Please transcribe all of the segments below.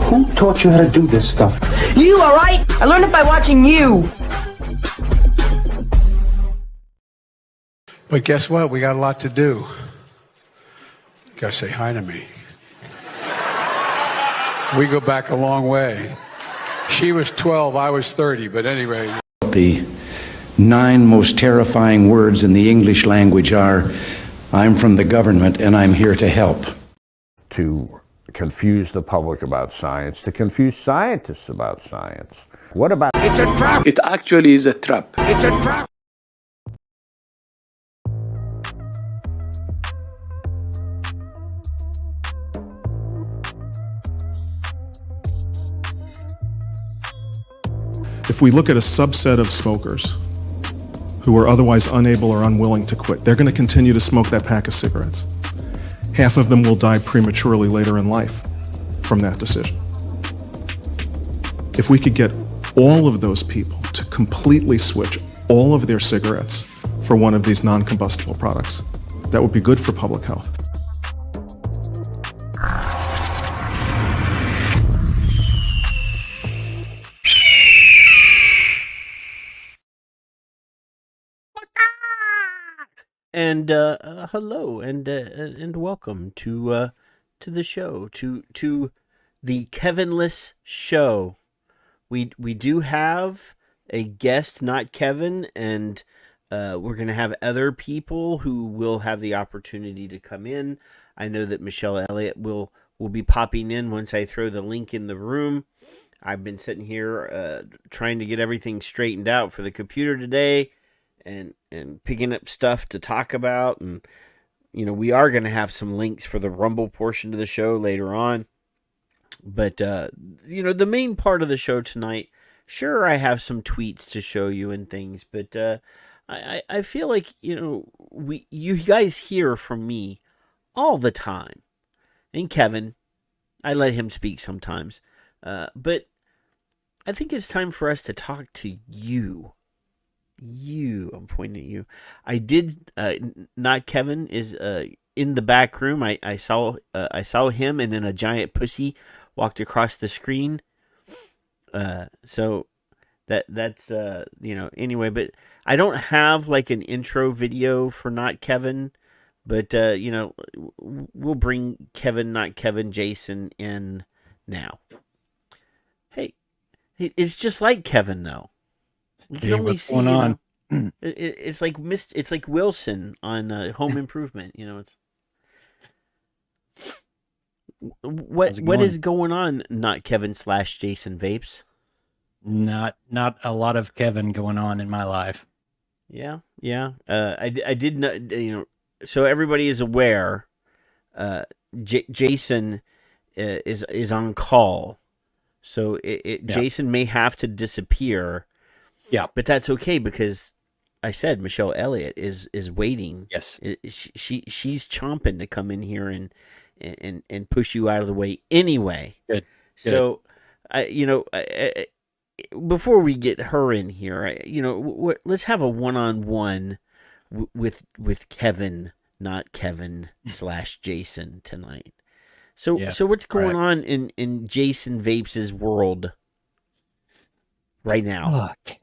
Who taught you how to do this stuff? You, all right? I learned it by watching you. But guess what? We got a lot to do. You gotta say hi to me. We go back a long way. She was 12, I was 30, but anyway. The 9 most terrifying words in the English language are, I'm from the government and I'm here to help. To confuse the public about science, to confuse scientists about science. What about... It's a trap! It actually is a trap. It's a trap! If we look at a subset of smokers who are otherwise unable or unwilling to quit, they're going to continue to smoke that pack of cigarettes. Half of them will die prematurely later in life from that decision. If we could get all of those people to completely switch all of their cigarettes for one of these non-combustible products, that would be good for public health. And hello and welcome to the show, to the Kevinless show. We do have a guest, not Kevin, and we're gonna have other people who will have the opportunity to come in. I know that Michelle Elliott will be popping in once I throw the link in the room. I've been sitting here trying to get everything straightened out for the computer today. And picking up stuff to talk about. And, you know, we are going to have some links for the Rumble portion of the show later on. But, you know, the main part of the show tonight, sure, I have some tweets to show you and things. But I feel like, you know, you guys hear from me all the time. And Kevin, I let him speak sometimes. But I think it's time for us to talk to you. I'm pointing at you. I did not Kevin is in the back room. I saw him, and then a giant pussy walked across the screen. So that's you know, anyway, but I don't have like an intro video for not Kevin, but you know, we'll bring Kevin, not Kevin, Jason in now. Hey, it's just like Kevin though. You can only see, going on? You know, it's like Wilson on Home Improvement. You know, it's what is going on? Not Kevin / Jason Vapes. Not a lot of Kevin going on in my life. Yeah. I did not. You know, so everybody is aware. Jason is on call, so Jason may have to disappear. Yeah, but that's okay because I said Michelle Elliott is waiting. Yes, she's chomping to come in here and push you out of the way anyway. Good. So, you know, before we get her in here, you know, let's have a one-on-one with Kevin, not Kevin / Jason tonight. So what's going on in Jason Vapes' world right now? Oh,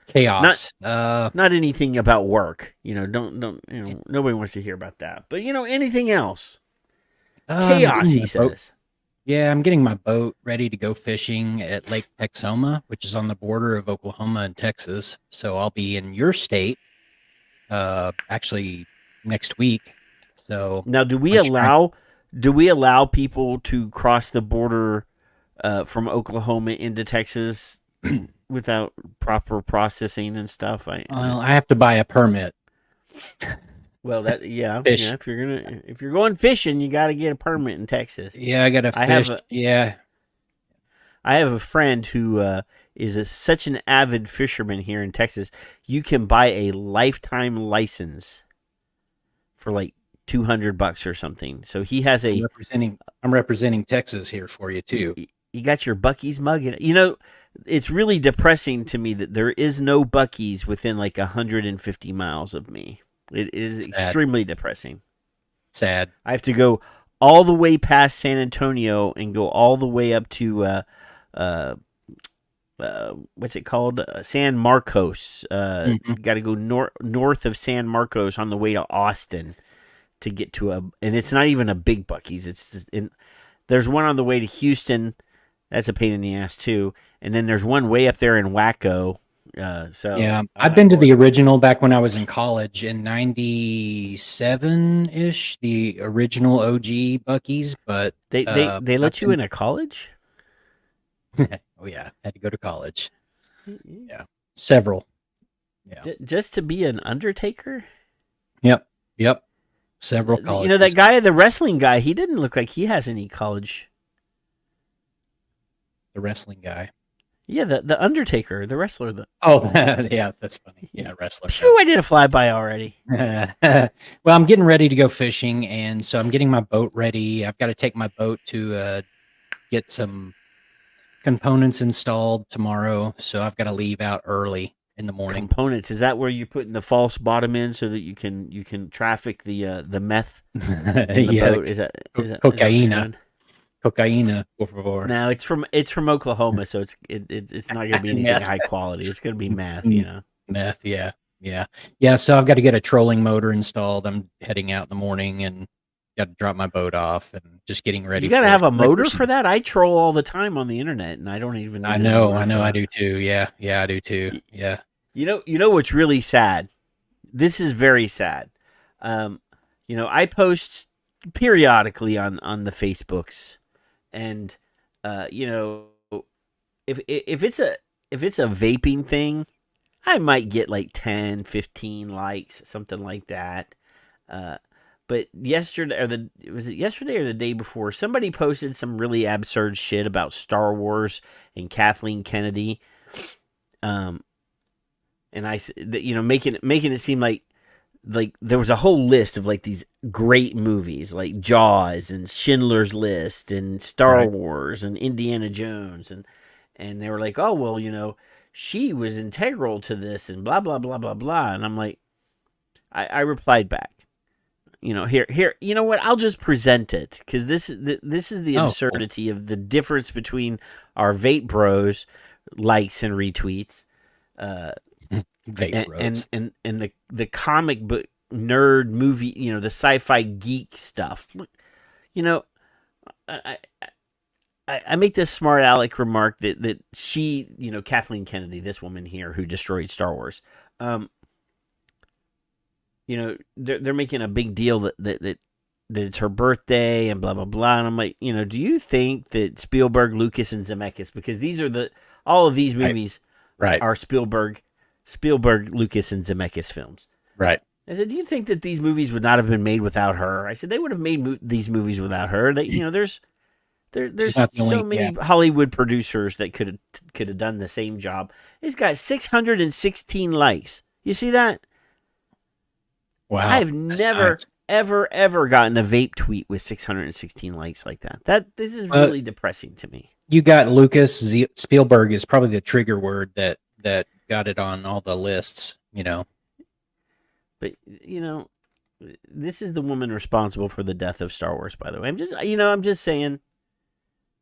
chaos. Not anything about work. You know, don't you know, nobody wants to hear about that. But you know, anything else. Chaos, he says. Yeah, I'm getting my boat ready to go fishing at Lake Texoma, which is on the border of Oklahoma and Texas. So I'll be in your state actually next week. So now do we allow people to cross the border from Oklahoma into Texas without proper processing and stuff? I have to buy a permit. Well, if you're going fishing, you got to get a permit in Texas. Yeah, I got to fish. I have a friend who is such an avid fisherman here in Texas. You can buy a lifetime license for like $200 or something. So he has I'm representing Texas here for you too. You got your Buc-ee's mug in it. You know, it's really depressing to me that there is no Buc-ee's within like 150 miles of me. It is extremely depressing. Sad. I have to go all the way past San Antonio and go all the way up to what's it called? San Marcos. Got to go north of San Marcos on the way to Austin to get to and it's not even a big Buc-ee's. There's one on the way to Houston. That's a pain in the ass too. And then there's one way up there in Waco. I've been to the original back when I was in college in '97-ish, the original OG Buc-ee's, but they let you in a college? Oh yeah, had to go to college. Yeah, several. Yeah, just to be an undertaker. Yep. Several colleges. You know that guy, the wrestling guy. He didn't look like he has any college. The wrestling guy. Yeah, the Undertaker, the wrestler. Yeah, that's funny. Yeah, wrestler. Phew, I did a flyby already. Well, I'm getting ready to go fishing, and so I'm getting my boat ready. I've got to take my boat to get some components installed tomorrow, so I've got to leave out early in the morning. Components, is that where you're putting the false bottom in so that you can traffic the meth in the boat? Is that cocaine? Cocaine, por favor. No, it's from Oklahoma, so it's not going to be anything high quality. It's going to be meth, Meth, yeah. So I've got to get a trolling motor installed. I'm heading out in the morning and got to drop my boat off and just getting ready. You got to have a motor for that. I troll all the time on the internet, and I don't even. I know, I do too. Yeah, I do too. Yeah. You know what's really sad? This is very sad. I post periodically on the Facebooks. And if it's a vaping thing, I might get like 10, 15 likes, something like that. But yesterday, was it yesterday or the day before? Somebody posted some really absurd shit about Star Wars and Kathleen Kennedy. And I, making it seem like there was a whole list of like these great movies like Jaws and Schindler's List and Star Wars and Indiana Jones and they were like, oh well, she was integral to this and blah blah blah blah blah, and I'm like, I replied back, here, you know what? I'll just present it because this is the absurdity of the difference between our vape bros likes and retweets. And the comic book nerd movie, the sci-fi geek stuff. I make this smart aleck remark that she, Kathleen Kennedy, this woman here who destroyed Star Wars, they're making a big deal that it's her birthday and blah blah blah, and I'm like, do you think that Spielberg, Lucas, and Zemeckis, because these are all of these movies are Spielberg, Lucas, and Zemeckis films. Right. I said, do you think that these movies would not have been made without her? I said, they would have made these movies without her. There's so many Hollywood producers that could have done the same job. It's got 616 likes. You see that? Wow. I've never, ever gotten a vape tweet with 616 likes like that. This is really depressing to me. You got Lucas. Spielberg is probably the trigger word that got it on all the lists, But, this is the woman responsible for the death of Star Wars, by the way. I'm just saying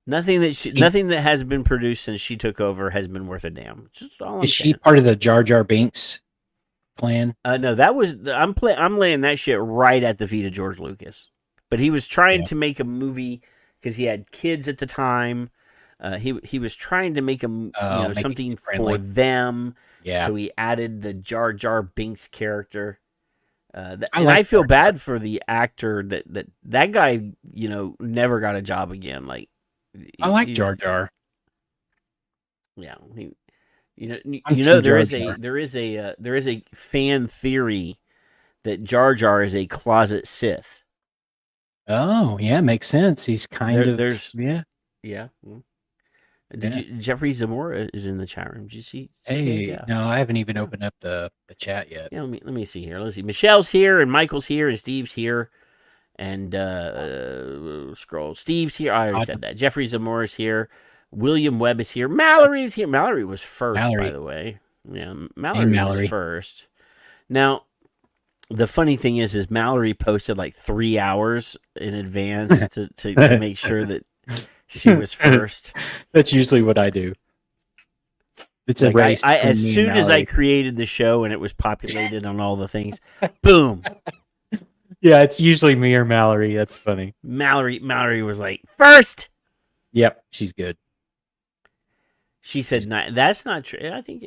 nothing that has been produced since she took over has been worth a damn. Just all is she part of the Jar Jar Binks plan? No, that was I'm laying that shit right at the feet of George Lucas. But he was trying to make a movie because he had kids at the time. He was trying to make something for them. Yeah. So he added the Jar Jar Binks character. I feel bad for the actor that guy, never got a job again. Like, I like Jar Jar. Yeah. There is a fan theory that Jar Jar is a closet Sith. Oh, yeah, makes sense. He's Yeah. Jeffrey Zamora is in the chat room. Did you see? No, I haven't even opened up the chat yet. Yeah, let me see here. Let's see. Michelle's here, and Michael's here, and Steve's here, and scroll. Steve's here. I already said that. Jeffrey Zamora's here. William Webb is here. Mallory's here. Mallory was first, by the way. Yeah, Mallory was first. Now, the funny thing is Mallory posted like 3 hours in advance to make sure that she was first. That's usually what I do. It's a Like race. as soon as I created the show and it was populated on all the things, boom. Yeah, it's usually me or Mallory. That's funny. Mallory was like, first. Yep, she's good. She said, that's not true. I think,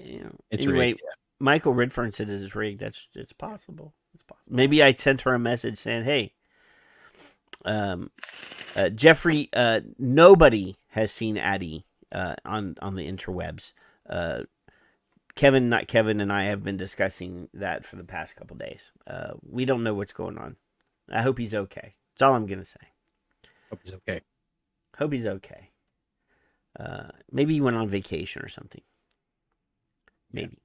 It's anyway, rigged, yeah. Michael Redfern said it's rigged. It's possible. It's possible. Maybe I sent her a message saying, hey, Jeffrey, nobody has seen Addie on the interwebs. Kevin and I have been discussing that for the past couple days. We don't know what's going on. I hope he's okay. That's all I'm going to say. Hope he's okay. Hope he's okay. Maybe he went on vacation or something. Maybe.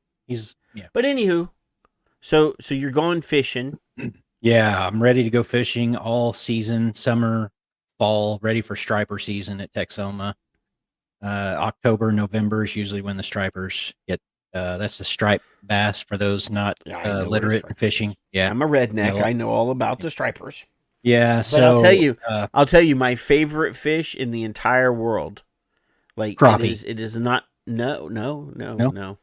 But anywho, so you're going fishing. Yeah, I'm ready to go fishing all season, summer, fall, ready for striper season at Texoma. October, November is usually when the stripers get. That's the striped bass for those not literate in fishing. Yeah, I'm a redneck. I know all about the stripers. Yeah, but so I'll tell you, my favorite fish in the entire world, like crappie. It is not. No.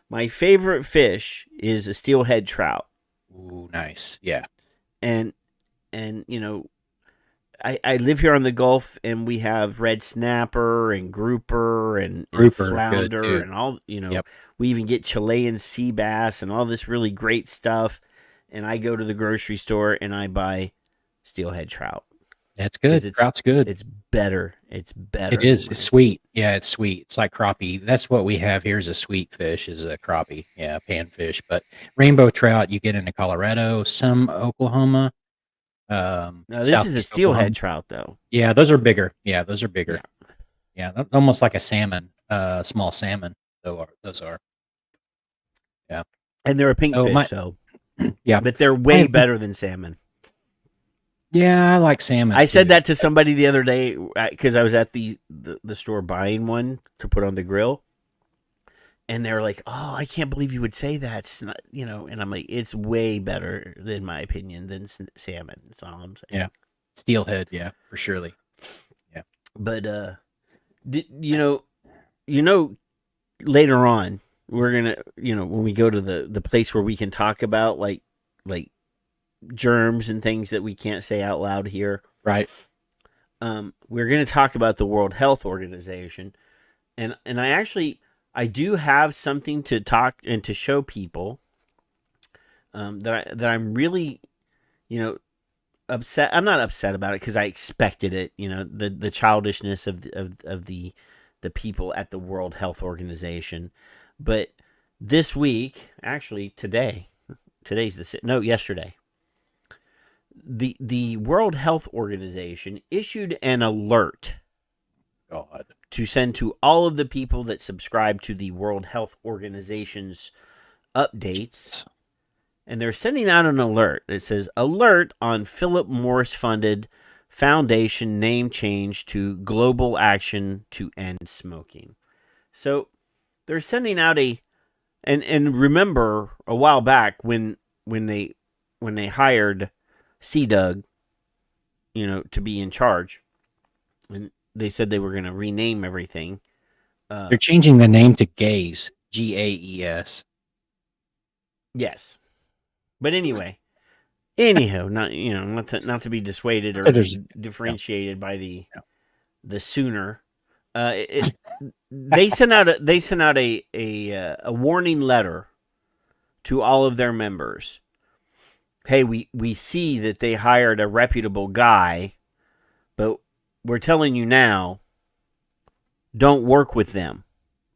My favorite fish is a steelhead trout. Ooh, nice. Yeah, and I live here on the Gulf, and we have red snapper and grouper and flounder and all. We even get Chilean sea bass and all this really great stuff. And I go to the grocery store and I buy steelhead trout. That's good. Trout's good. It's better. It's better. It is. It's sweet. Yeah, it's sweet. It's like crappie. That's what we have here is a sweet fish, is a crappie. Yeah, panfish. But rainbow trout you get into Colorado, some Oklahoma. No, this is a steelhead trout, though. Yeah, those are bigger. Yeah, almost like a salmon, small salmon. Those are. Yeah, and they're a pink fish, yeah, but they're way better than salmon. Yeah, I like salmon. I said that to somebody the other day because I was at the store buying one to put on the grill, and they're like, "Oh, I can't believe you would say that." It's not, and I'm like, "It's way better, in my opinion, than salmon." That's all I'm saying. Yeah, steelhead. Yeah, for surely. Yeah, but later on, we're gonna, when we go to the place where we can talk about like germs and things that we can't say out loud here. Right. We're gonna talk about the World Health Organization, and I do have something to talk and to show people that I'm really, upset. I'm not upset about it because I expected it. The childishness of the people at the World Health Organization. But this week, actually yesterday, the World Health Organization issued an alert to send to all of the people that subscribe to the World Health Organization's updates. And they're sending out an alert that says, alert on Philip Morris funded foundation name change to Global Action to End Smoking. So they're sending out and remember a while back when they hired C-Doug, to be in charge, and they said they were going to rename everything. They're changing the name to GAES, GAES. Yes, but anyhow, not to be dissuaded or differentiated by the sooner. They sent out a warning letter to all of their members. Hey, we see that they hired a reputable guy, but we're telling you now, don't work with them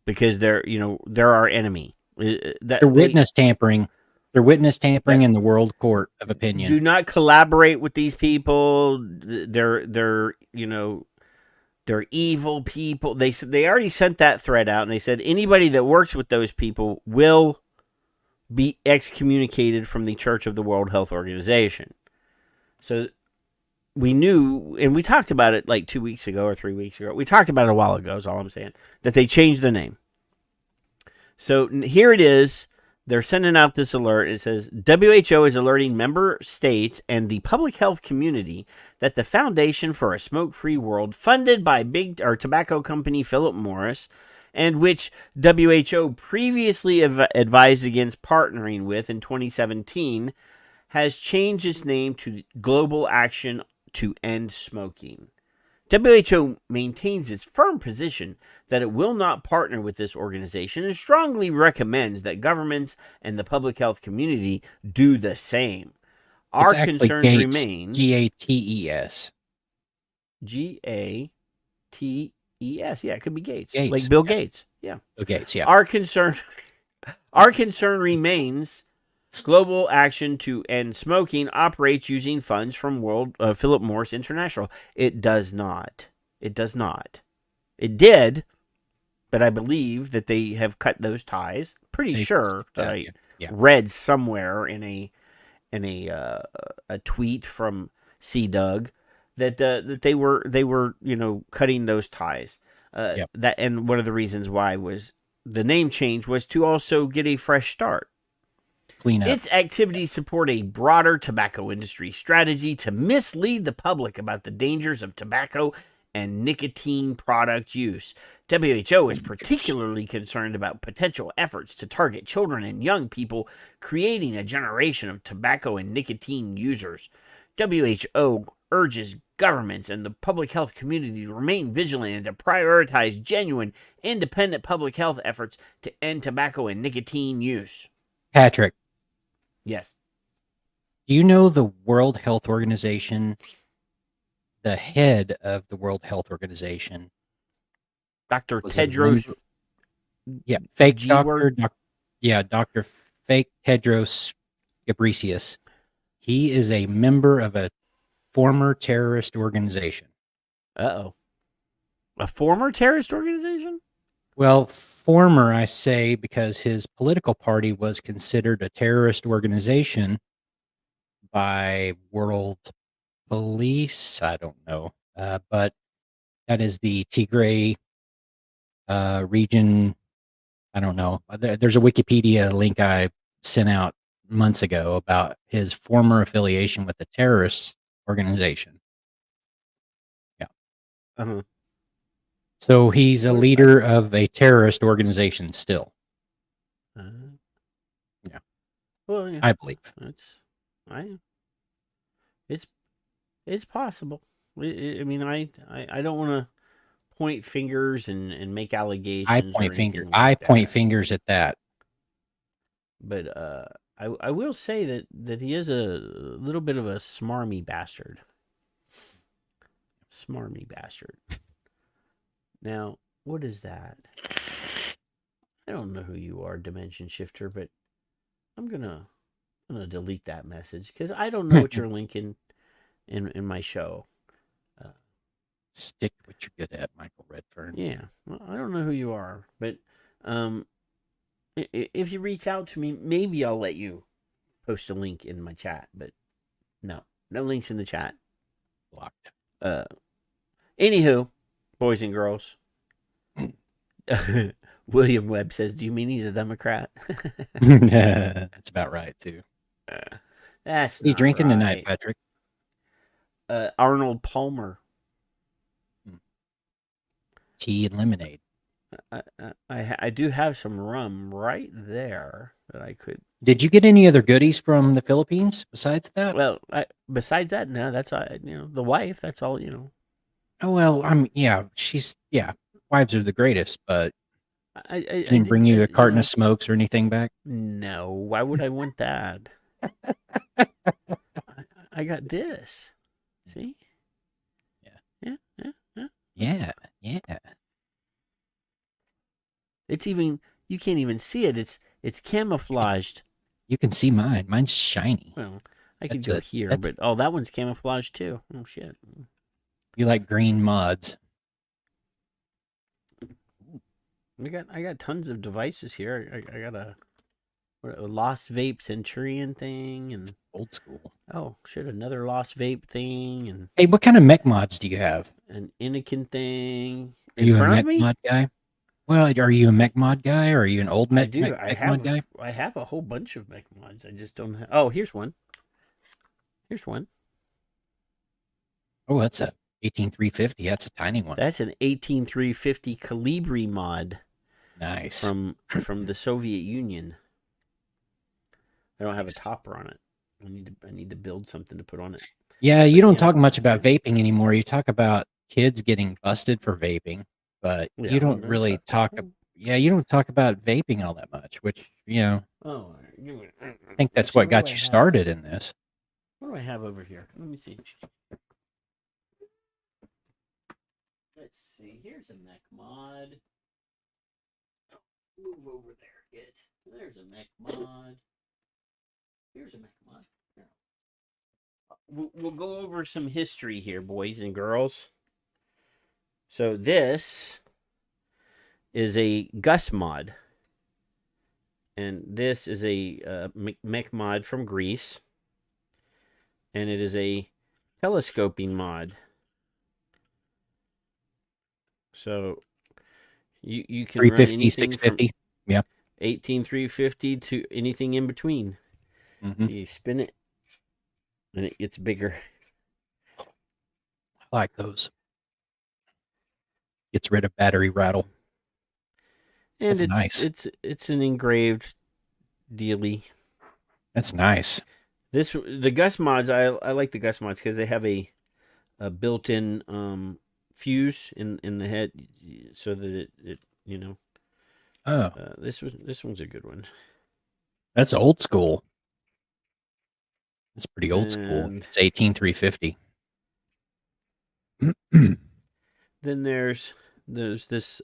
because they're our enemy. They're witness tampering. They're witness tampering in the World Court of Opinion. Do not collaborate with these people. They're evil people. They already sent that thread out, and they said anybody that works with those people will be excommunicated from the Church of the World Health Organization. So we knew, and we talked about it like 2 weeks ago or 3 weeks ago. We talked about it a while ago, is all I'm saying, that they changed the name. So here it is. they're sending out this alert. It says WHO is alerting member states and the public health community that the Foundation for a Smoke-Free World, funded by big tobacco company Philip Morris, and which WHO previously advised against partnering with in 2017, has changed its name to Global Action to End Smoking. WHO maintains its firm position that it will not partner with this organization and strongly recommends that governments and the public health community do the same. Our concerns remain. Gates. Gates. Yeah, it could be Gates. Gates. Like Bill Gates. Yeah. Bill Gates, yeah. Our concern remains Global Action to End Smoking operates using funds from Philip Morris International. It does not. It does not. It did, but I believe that they have cut those ties. Pretty sure that I read somewhere in a tweet from C. Doug that they were cutting those ties. That, and one of the reasons why was the name change was to also get a fresh start. Clean up. Its activities support a broader tobacco industry strategy to mislead the public about the dangers of tobacco and nicotine product use. WHO is particularly concerned about potential efforts to target children and young people, creating a generation of tobacco and nicotine users. WHO urges governments and the public health community to remain vigilant and to prioritize genuine, independent public health efforts to end tobacco and nicotine use. Patrick. Yes. Do you know the World Health Organization, the head of the World Health Organization? Dr. Tedros. Fake G doctor. word? Dr. Fake Tedros Ghebreyesus. He is a member of a former terrorist organization. Uh-oh. A former terrorist organization? Well, former, I say, because his political party was considered a terrorist organization by world police. I don't know. But that is the Tigray region. I don't know. There's a Wikipedia link I sent out months ago about his former affiliation with the terrorist organization. Yeah. Uh-huh. So he's a leader of a terrorist organization still. Yeah. Well, yeah. I believe. It's possible. I mean, I don't want to point fingers and make allegations. I point fingers at that. But I will say that he is a little bit of a smarmy bastard. Smarmy bastard. Now, what is that? I don't know who you are, Dimension Shifter, but I'm gonna delete that message because I don't know what you're linking in my show. Stick to what you're good at, Michael Redfern. Yeah, well, I don't know who you are, but if you reach out to me, maybe I'll let you post a link in my chat. But no links in the chat. Blocked. Anywho, boys and girls. William Webb says, "Do you mean he's a Democrat?" That's about right too. That's what are you drinking right. tonight, Patrick? Arnold Palmer. Tea and lemonade. I do have some rum right there that I could. Did you get any other goodies from the Philippines besides that? Well, besides that, no. That's the wife. That's all. Oh well, wives are the greatest, but I didn't bring you a carton of smokes or anything back. No, why would I want that? I got this. See? Yeah. It's even, you can't even see it. It's camouflaged. You can see mine. Mine's shiny. Well, I could go here, but that one's camouflaged too. Oh shit. You like green mods. I got tons of devices here. I got a Lost Vape Centurion thing and old school. Oh shit, another Lost Vape thing and hey, what kind of mech mods do you have? An Anakin thing. Are you a mech mod guy? Well, are you a mech mod guy, or are you an old I mech, do. mech mod guy? I have a whole bunch of mech mods. I just don't have. Oh, here's one. Here's one. Oh, that's a 18350. That's a tiny one. That's an 18350 Calibri mod. Nice. From the Soviet Union. I don't have a topper on it. I need to build something to put on it. Yeah, you don't talk much about vaping anymore. You talk about kids getting busted for vaping, but you don't really talk. Yeah, you don't talk about vaping all that much, which Oh, I think that's what got you started in this. What do I have over here? Let me see. Let's see. Here's a mech mod. Move over there. There's a mech mod. Here's a mech mod. We'll go over some history here, boys and girls. So this is a Gus mod. And this is a mech mod from Greece. And it is a telescoping mod. So you can 350, run anything 650. from Yeah. 18350 to anything in between. Mm-hmm. So you spin it and it gets bigger. I like those. Gets rid of battery rattle. And That's nice. It's an engraved dealy. That's nice. The Gus mods, I like the Gus mods because they have a built-in fuse in the head, so that it Oh, this one's a good one. that's old school. It's pretty old school. And It's 18350. then there's this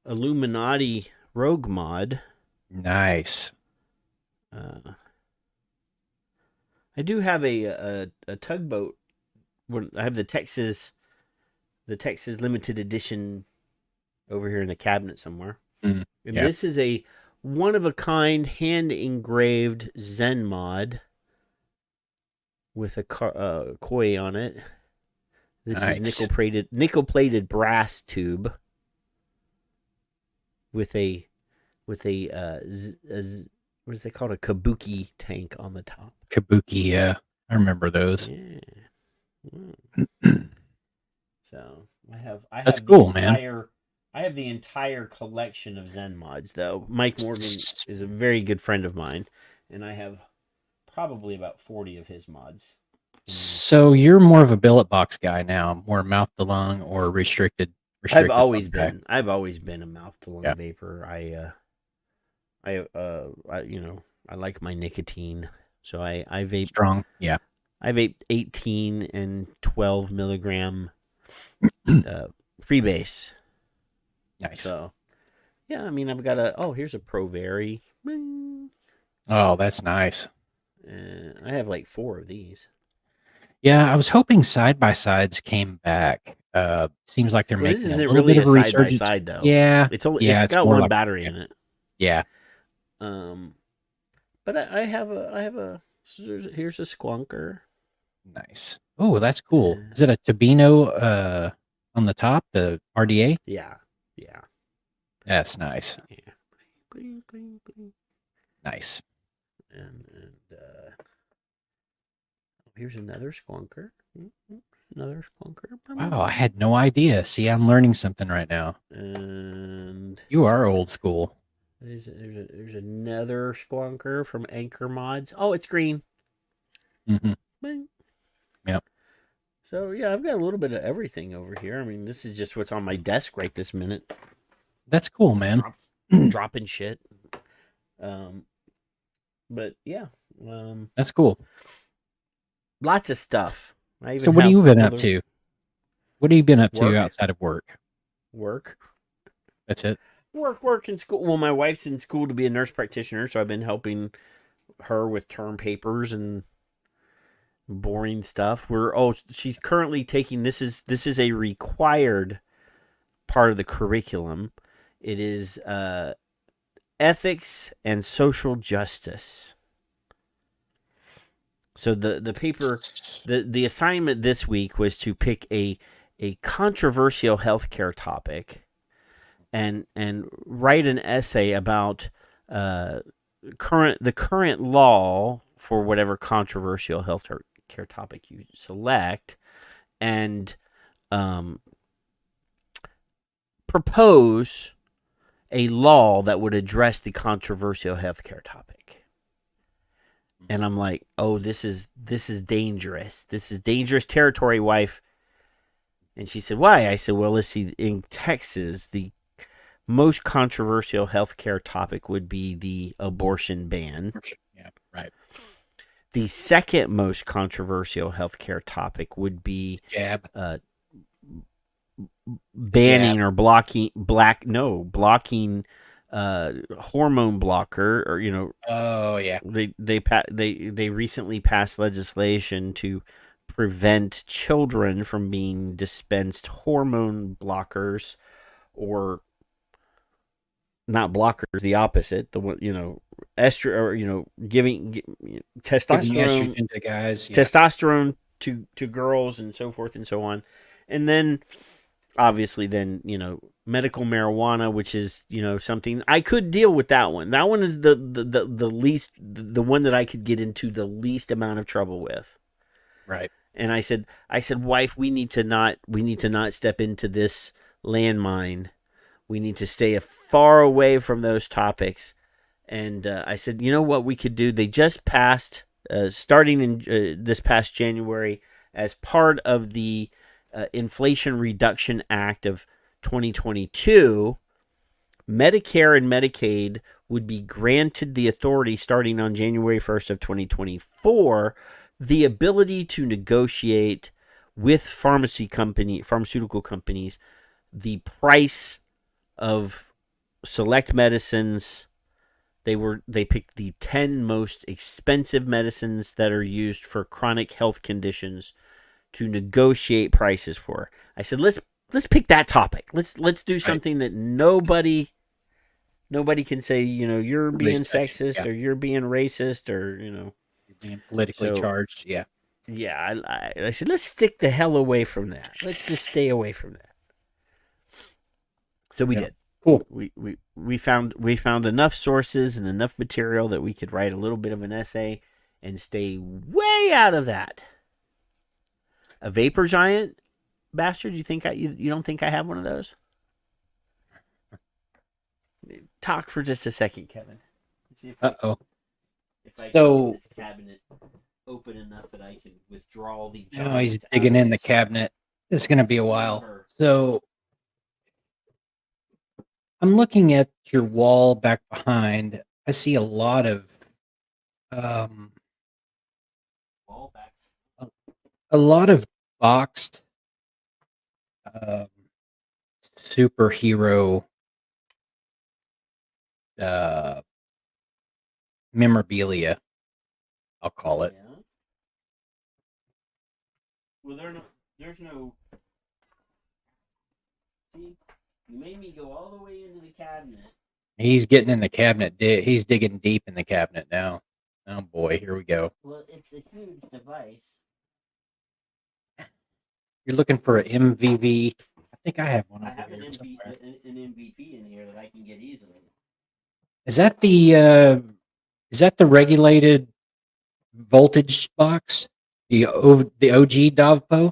Illuminati Rogue mod. Nice. I do have a tugboat. I have the Texas limited edition over here in the cabinet somewhere. Mm, And yeah. this is a one of a kind hand engraved Zen mod with a koi on it. This Nice. is nickel plated brass tube with a what is they called, a kabuki tank on the top. Kabuki, yeah. I remember those. Yeah. So That's cool, man. I have the entire collection of Zen mods, though. Mike Morgan is a very good friend of mine, and I have probably about 40 of his mods. So you're more of a billet box guy now, more mouth to lung or restricted. I've always lung guy. been. I've always been a mouth to lung Yeah. vapor. I like my nicotine, so I vape Strong, yeah. I vape 18 and 12 milligram freebase. Nice. So, yeah, I mean, I've got here's a Pro Vari. Oh, that's nice. I have like 4 of these. Yeah, I was hoping side by sides came back. Seems like they're making This isn't a little really bit of a a side by resurgence. side though. Yeah, it's it's got more one like- battery in it. Yeah. But I have a here's a squonker. Nice. Oh, that's cool. Is it a Tobino on the top, the RDA? Yeah. That's nice. Yeah. Bling, bling, bling. Nice. And here's another squonker. Another squonker. Wow, I had no idea. See, I'm learning something right now. And You are old school. there's another squonker from Anchor Mods. Oh, it's green. Mm-hmm. Bing. Yep. So yeah, I've got a little bit of everything over here. I mean, this is just what's on my desk right this minute. That's cool, man. Dropping shit. But yeah. That's cool. Lots of stuff. So what have you been up to? What have you been up to Work. outside of work? Work. That's it? Work in school. Well, my wife's in school to be a nurse practitioner, so I've been helping her with term papers and boring stuff. She's currently taking this is a required part of the curriculum. It is ethics and social justice. So the paper, the assignment this week was to pick a controversial healthcare topic and write an essay about the current law for whatever controversial health care topic you select, and propose a law that would address the controversial healthcare topic. And I'm like, oh, this is dangerous. This is dangerous territory, wife. And she said, why? I said, well, let's see. In Texas, the most controversial healthcare topic would be the abortion ban. Yeah, right. The second most controversial healthcare topic would be Jab. Banning or blocking hormone blocker, or Oh yeah. they recently passed legislation to prevent children from being dispensed hormone blockers, or not blockers, the opposite, the one, giving testosterone, Giving estrogen to guys, testosterone to girls, and so forth and so on. And then obviously medical marijuana, which is, something I could deal with. That one is the least, the one that I could get into the least amount of trouble with. Right. And I said, wife, we need to not step into this landmine. We need to stay far away from those topics. And I said, you know what we could do? They just passed, starting in this past January, as part of the Inflation Reduction Act of 2022, Medicare and Medicaid would be granted the authority, starting on January 1st of 2024, the ability to negotiate with pharmaceutical companies the price of select medicines. They picked the 10 most expensive medicines that are used for chronic health conditions to negotiate prices for. I said, let's pick that topic. Let's do something that nobody can say, you're being sexist, or you're being racist, or you're being politically charged. Yeah. Yeah. I said, let's stick the hell away from that. Let's just stay away from that. So we did. Cool. We found enough sources and enough material that we could write a little bit of an essay and stay way out of that. A vapor giant, bastard? You don't think I have one of those? Talk for just a second, Kevin. Let's see if I can get this cabinet open enough that I can withdraw the giant. Oh, he's digging in the cabinet. This is going to be a while. So I'm looking at your wall back behind. I see a lot of boxed superhero memorabilia, I'll call it. Yeah. Well, there's no. See, you made me go all the way into the cabinet. He's getting in the cabinet. He's digging deep in the cabinet now. Oh boy, here we go. Well, it's a huge device. You're looking for an MVV. I think I have one over I have here an somewhere. MVP in here that I can get easily. Is that the regulated voltage box? The OG Dovpo?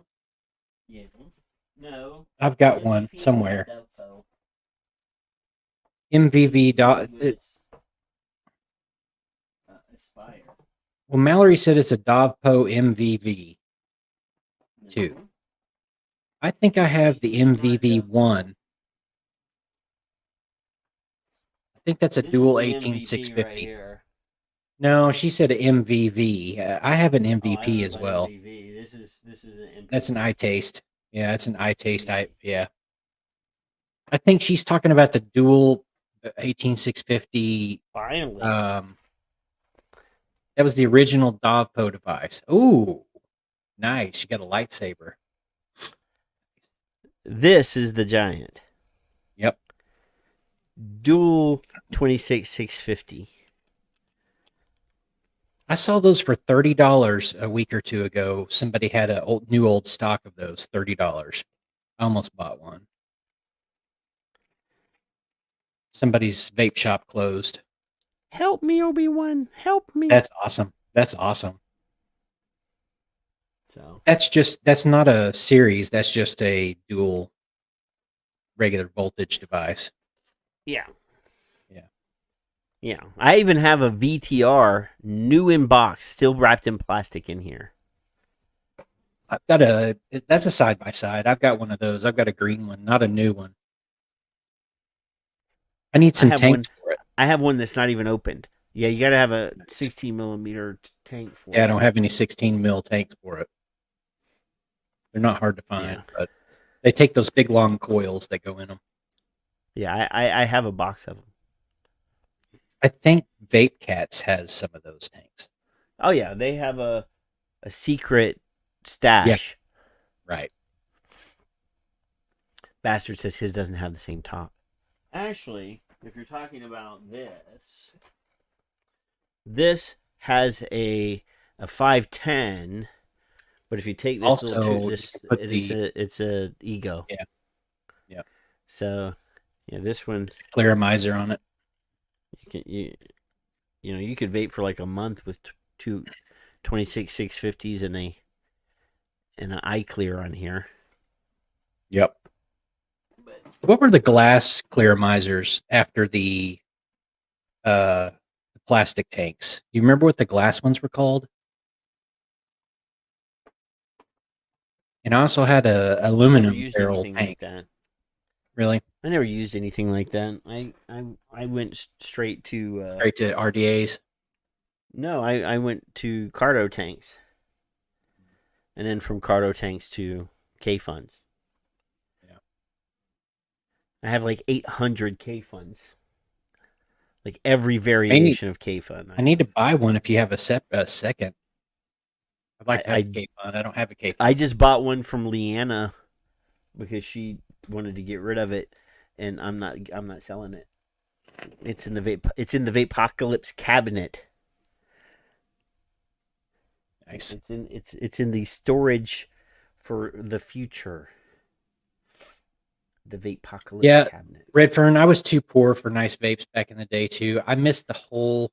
Yeah. No. I've got one MVP somewhere. Dovpo. MVV. Aspire. Well, Mallory said it's a Dovpo MVV 2. No. I think I have the MVV 1. I think that's a This dual is the 18650. MVP right here. No, she said MVV. I have an Oh, I MVP don't as know well. MVP. This is an MVP. That's an iTaste. Yeah, that's an iTaste. Yeah. I think she's talking about the dual 18650. Finally. That was the original Dovpo device. Ooh, nice. You got a lightsaber. This is the giant. Yep. Dual 26650. I saw those for $30 a week or two ago. Somebody had a new old stock of those, $30. I almost bought one. somebody's vape shop closed. Help me, Obi-Wan. Help me. That's awesome. That's awesome. So That's not a series. That's just a dual regular voltage device. yeah. Yeah. Yeah. I even have a VTR, new in box, still wrapped in plastic in here. I've got that's a side by side. I've got one of those. I've got a green one, not a new one. I need some have tanks for it. I have one that's not even opened. Yeah, you got to have a 16 millimeter tank for it. Yeah, I don't have any 16 mil tanks for it. They're not hard to find, but they take those big long coils that go in them. Yeah, I have a box of them. I think Vape Cats has some of those tanks. Oh yeah, they have a secret stash. Yeah. Right. Bastard says his doesn't have the same top. Actually, if you're talking about this has a 510, but if you take this Also, little it's a Ego. Yeah. Yeah. So, yeah, this one Claramizer on it. You could vape for like a month with two 26 650s and an eye clear on here. Yep. What were the glass Claramizers after the plastic tanks? You remember what the glass ones were called? And I also had a aluminum barrel tank. Like that. Really? I never used anything like that. I went straight to Straight to RDAs. No, I went to Cardo tanks. And then from Cardo tanks to K funds. Yeah. I have like 800 K funds. Like every variation of K fund. I need to buy one if you have a second. I'd like to have a K fund. I don't have a K fund. I just bought one from Leanna because she wanted to get rid of it, and I'm not selling it. It's in the Vapocalypse cabinet. Nice. It's in the storage for the future. The Vapocalypse cabinet. Redfern, I was too poor for nice vapes back in the day too. I missed the whole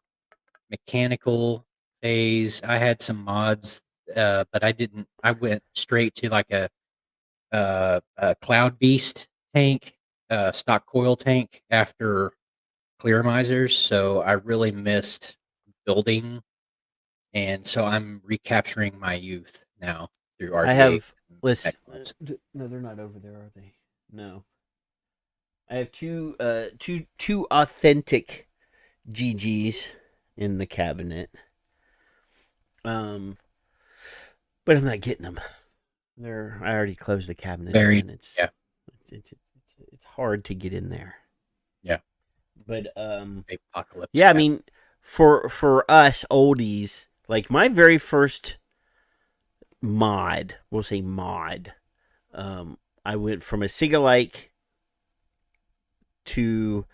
mechanical phase. I had some mods, but I didn't. I went straight to like a Cloud Beast tank, stock coil tank after Clearamizers. So I really missed building. And so I'm recapturing my youth now through RDA. I have no, they're not over there, are they? No. I have two authentic GGs in the cabinet. But I'm not getting them. I already closed the cabinet. It's hard to get in there. Yeah. But Apocalypse. yeah, I mean, for us oldies, like my very first mod, we'll say mod, I went from a Sigalike to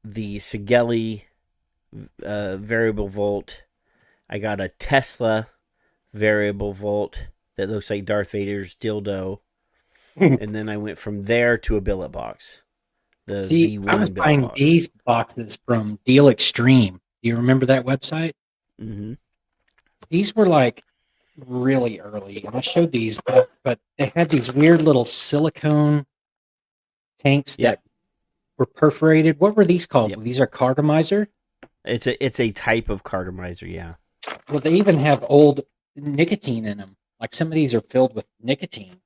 the Sigelli variable volt. I got a Tesla variable volt that looks like Darth Vader's dildo. And then I went from there to a billet box. The V1 I was billet buying box. these boxes from Deal Extreme. Do you remember that website? Mm-hmm. These were like really early, and I showed these, but they had these weird little silicone tanks that were perforated. What were these called? Yep. These are cartomizer? It's a type of cartomizer, yeah. Well, they even have old nicotine in them. Like some of these are filled with nicotine.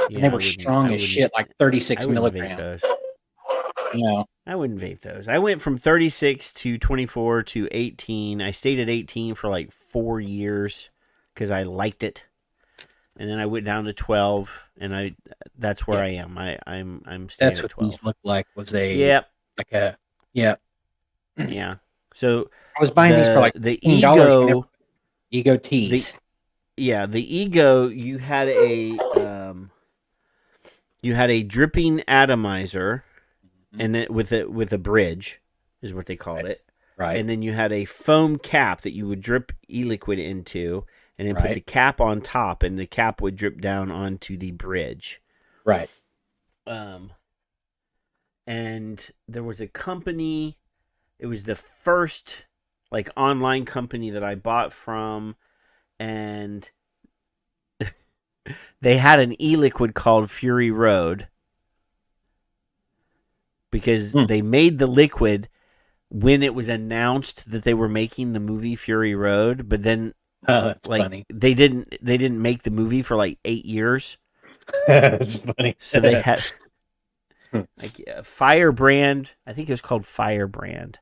Yeah, And they were strong as shit, like 36 milligrams. No. I wouldn't vape those. I went from 36 to 24 to 18. I stayed at 18 for like 4 years because I liked it. And then I went down to 12, and that's where I am. I'm staying That's at what 12. these look like. Was a yeah. So I was buying these for like the $15 Ego tees. The Ego, you had a dripping atomizer, and it with a bridge is what they called it. Right. And then you had a foam cap that you would drip e-liquid into, and then put the cap on top, and the cap would drip down onto the bridge. Right. and there was a company. It was the first like online company that I bought from, and they had an e-liquid called Fury Road because they made the liquid when it was announced that they were making the movie Fury Road, but then that's like funny. they didn't make the movie for like 8 years. That's funny. So they had like Firebrand. I think it was called Firebrand.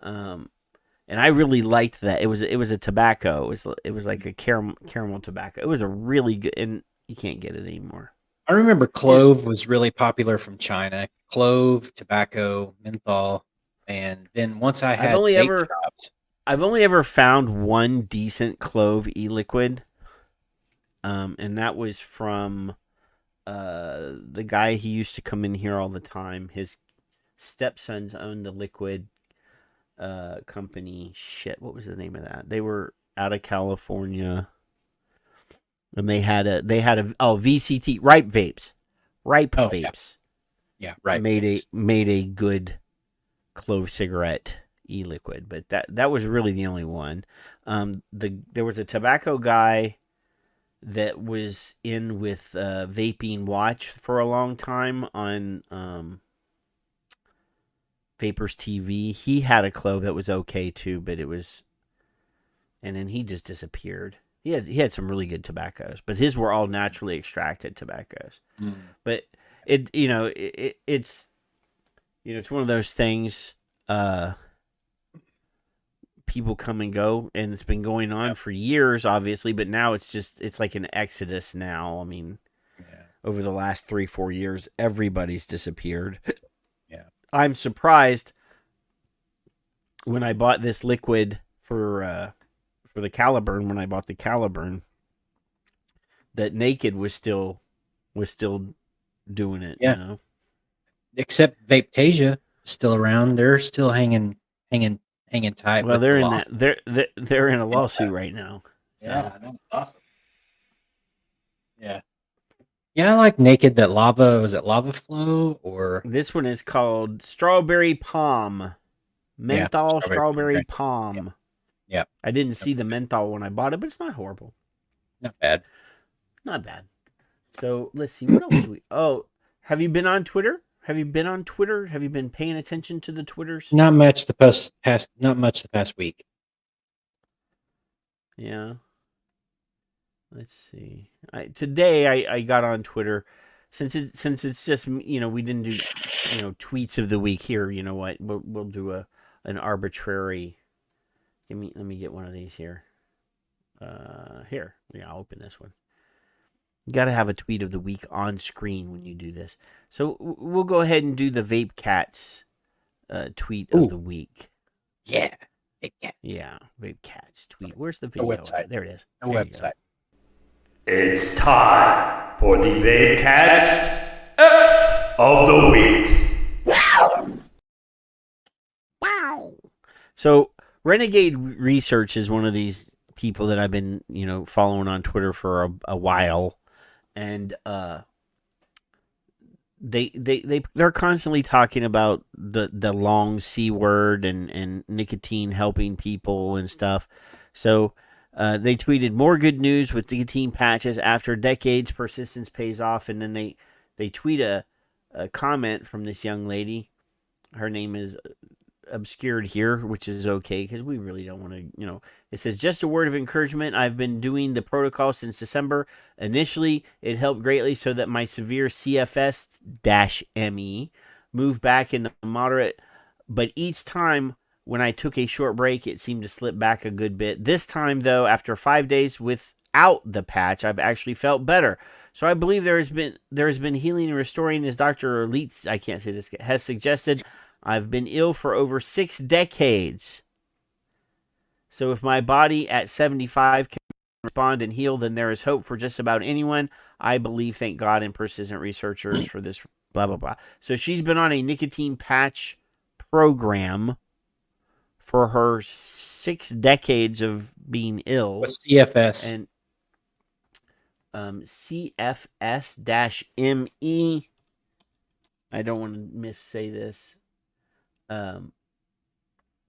And I really liked that. It was a tobacco. It was like a caramel tobacco. It was a really good, and you can't get it anymore. I remember clove was really popular from China. Clove, tobacco, menthol, and then once I had I've only ever found one decent clove e-liquid, and that was from the guy he used to come in here all the time. His stepsons owned the liquid company. Shit, what was the name of that? They were out of California, and they had a VCT Ripe Vapes. Vapes. Yeah, right. Made a good clove cigarette e-liquid, but that was really the only one. There was a tobacco guy that was in with Vaping Watch for a long time on Vapors TV. He had a clove that was okay too, but it was, and then he just disappeared. He had some really good tobaccos, but his were all naturally extracted tobaccos. But it's it's one of those things. People come and go, and it's been going on for years, obviously, but now it's like an exodus now. I mean, over the last 3-4 years, everybody's disappeared. Yeah. I'm surprised when I bought this liquid for the Caliburn, when I bought the Caliburn, that Naked was still doing it. Yeah. You know? Except Vapetasia is still around. They're still hanging tight. Well, they're they're in a lawsuit right now. So. Yeah, I know. Awesome. Yeah. Yeah, I like Naked. That lava, was it Lava Flow or This one is called Strawberry Palm. Menthol strawberry palm. Yeah. I didn't see the menthol when I bought it, but it's not horrible. Not bad. Not bad. So let's see. What else have you been on Twitter? Have you been on Twitter? Have you been paying attention to the Twitters? Not much the past week. Yeah. Let's see. Today I got on Twitter since it's just we didn't do tweets of the week here. You know what? We'll do an arbitrary. Let me get one of these here. Here. Yeah, I'll open this one. You got to have a tweet of the week on screen when you do this. So we'll go ahead and do the Vape Cats tweet of the week. Yeah. Vape Cats. Yeah, Vape Cats tweet. Where's the video? Website. There it is. The website. It's time for the Vape Cats of the week. Wow. So Renegade Research is one of these people that I've been, following on Twitter for a while. And they're constantly talking about the long C word and nicotine helping people and stuff. So they tweeted more good news with nicotine patches after decades. Persistence pays off. And then they tweet a comment from this young lady. Her name is obscured here, which is okay because we really don't want to, it says, just a word of encouragement. I've been doing the protocol since December. Initially, it helped greatly so that my severe CFS-ME moved back into moderate, but each time when I took a short break, it seemed to slip back a good bit. This time, though, after 5 days without the patch, I've actually felt better. So I believe there has been healing and restoring, as Dr. Leitz, I can't say this, has suggested. I've been ill for over 6 decades. So if my body at 75 can respond and heal, then there is hope for just about anyone. I believe, thank God, in persistent researchers for this, blah, blah, blah. So she's been on a nicotine patch program for her 6 decades of being ill. What's CFS? And CFS-ME. I don't want to missay this.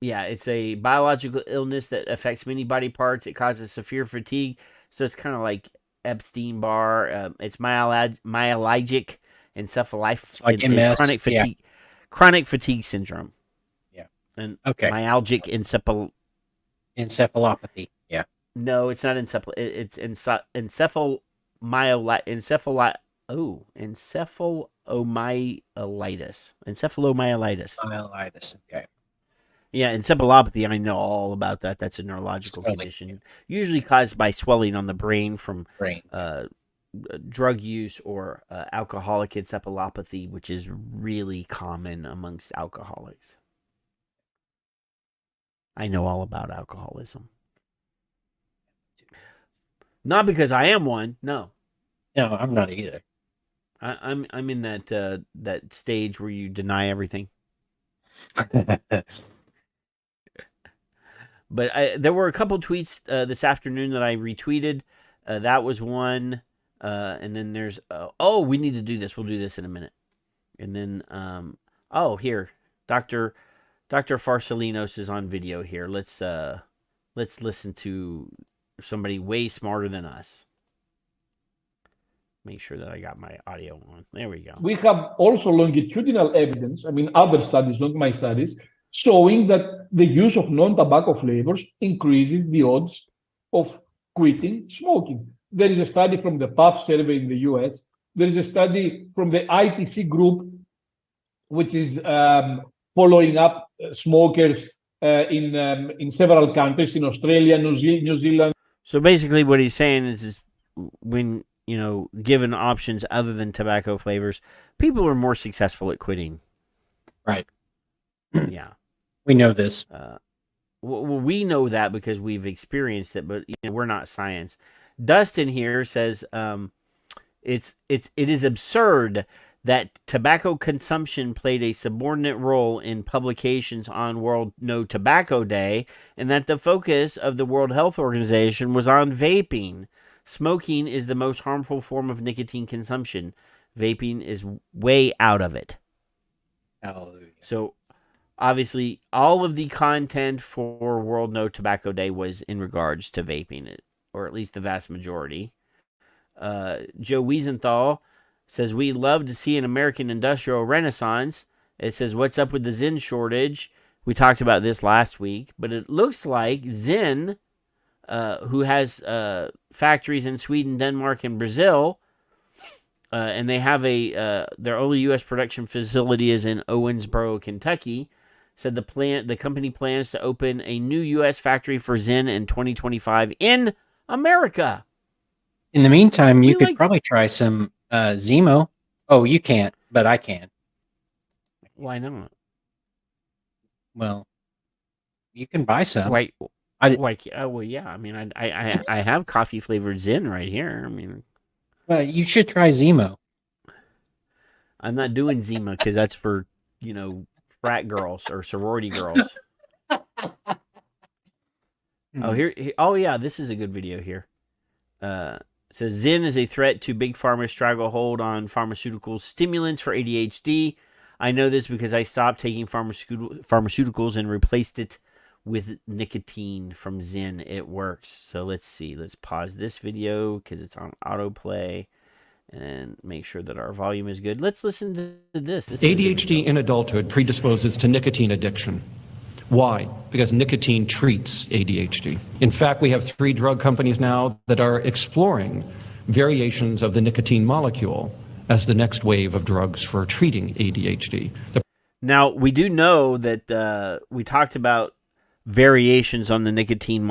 Yeah, it's a biological illness that affects many body parts. It causes severe fatigue. So it's kind of like Epstein-Barr. It's myalgic encephalitis, like MS, chronic fatigue syndrome. Yeah. And okay. Myalgic encephalopathy. Yeah. No, it's not it's encephalomyelitis. Encephalomyelitis. Okay. Yeah, encephalopathy, I know all about that. That's a neurological condition, usually caused by swelling on the brain from drug use or alcoholic encephalopathy, which is really common amongst alcoholics. I know all about alcoholism. Not because I am one, no. No, I'm not either. I'm in that stage where you deny everything. But there were a couple tweets this afternoon that I retweeted. That was one. And then there's, we need to do this. We'll do this in a minute. And then, here, Dr. Farsalinos is on video here. Let's listen to somebody way smarter than us. Make sure that I got my audio on. There we go. We have also longitudinal evidence, other studies, not my studies, showing that the use of non-tobacco flavors increases the odds of quitting smoking. There is a study from the PUF survey in the US. There is a study from the ITC group, which is following up smokers in several countries, in Australia, New Zealand. So basically what he's saying is when, given options other than tobacco flavors, people are more successful at quitting. Right. Yeah. We know this. We know that because we've experienced it, but we're not science. Dustin here says it is absurd that tobacco consumption played a subordinate role in publications on World No Tobacco Day, and that the focus of the World Health Organization was on vaping. Smoking is the most harmful form of nicotine consumption. Vaping is way out of it. Hallelujah. So obviously, all of the content for World No Tobacco Day was in regards to vaping, or at least the vast majority. Joe Wiesenthal says, we love to see an American industrial renaissance. It says, what's up with the Zyn shortage? We talked about this last week, but it looks like Zyn, who has factories in Sweden, Denmark, and Brazil, and they have their only U.S. production facility is in Owensboro, Kentucky, said the company plans to open a new U.S. factory for Zyn in 2025 in America. In the meantime, you could probably try some Zemo. Oh, you can't, but I can. Why not? Well, you can buy some. Wait. Well, yeah. I have coffee flavored Zyn right here. Well, you should try Zemo. I'm not doing Zima because that's for frat girls or sorority girls. This is a good video here. It says Zyn is a threat to big pharma's stranglehold on pharmaceutical stimulants for ADHD. I know this because I stopped taking pharmaceuticals and replaced it with nicotine from Zyn. It works. So let's see. Let's pause this video because it's on autoplay and make sure that our volume is good. Let's listen to this. ADHD in adulthood predisposes to nicotine addiction. Why? Because nicotine treats ADHD. In fact, we have 3 drug companies now that are exploring variations of the nicotine molecule as the next wave of drugs for treating ADHD. Now, we do know that we talked about variations on the nicotine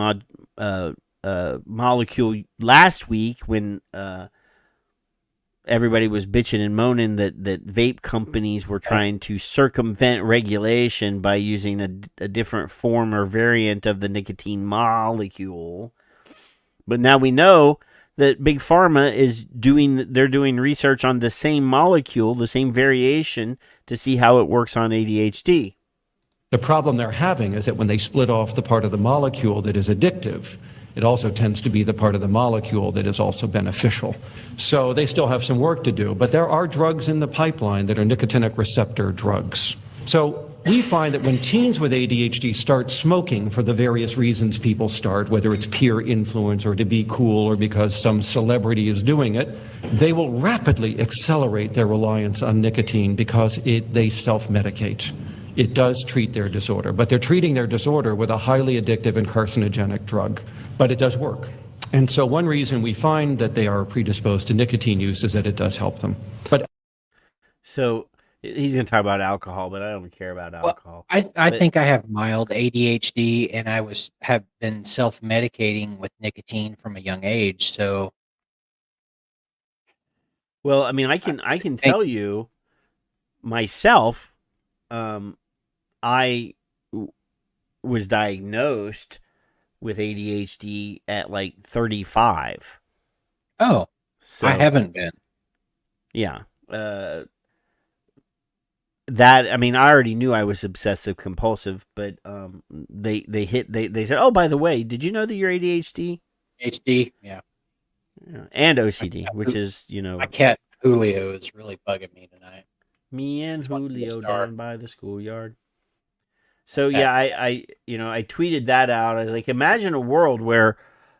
molecule last week when everybody was bitching and moaning that vape companies were trying to circumvent regulation by using a different form or variant of the nicotine molecule. But now we know that Big Pharma they're doing research on the same molecule, the same variation, to see how it works on ADHD. The problem they're having is that when they split off the part of the molecule that is addictive, It also tends to be the part of the molecule that is also beneficial. So they still have some work to do, but there are drugs in the pipeline that are nicotinic receptor drugs. So we find that when teens with ADHD start smoking for the various reasons people start, whether it's peer influence or to be cool or because some celebrity is doing it, they will rapidly accelerate their reliance on nicotine because they self-medicate. It does treat their disorder, but they're treating their disorder with a highly addictive and carcinogenic drug, but it does work. And so one reason we find that they are predisposed to nicotine use is that it does help them. But so he's going to talk about alcohol, but I don't care about alcohol. I think I have mild ADHD, and I have been self-medicating with nicotine from a young age. So, well, I mean, I can tell you myself. I was diagnosed with ADHD at like 35. Oh, so, I haven't been. Yeah. That, I mean, I already knew I was obsessive compulsive, but they said, oh, by the way, did you know that you're ADHD? HD, yeah. And OCD, which is, you know, my cat Julio is really bugging me tonight. Me and Julio down by the schoolyard. So yeah, I tweeted that out. I was like, imagine a world where,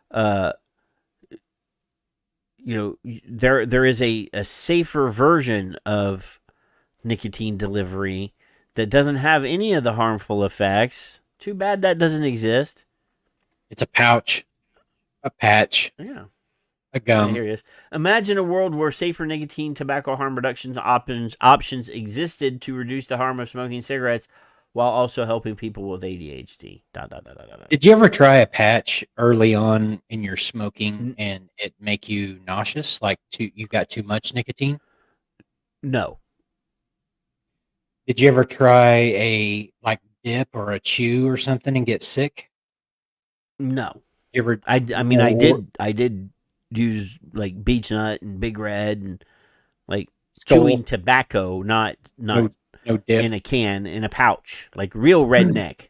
there is a safer version of nicotine delivery that doesn't have any of the harmful effects. Too bad that doesn't exist. It's a pouch, a patch, yeah, a gum. Yeah, here it is. Imagine a world where safer nicotine tobacco harm reduction options existed to reduce the harm of smoking cigarettes while also helping people with ADHD. Did you ever try a patch early on in your smoking and it make you nauseous? Like you got too much nicotine? No. Did you ever try a like dip or a chew or something and get sick? No. You ever? I did use like beech nut and Big Red and like chewing tobacco, not no dip in a can, in a pouch, like real redneck.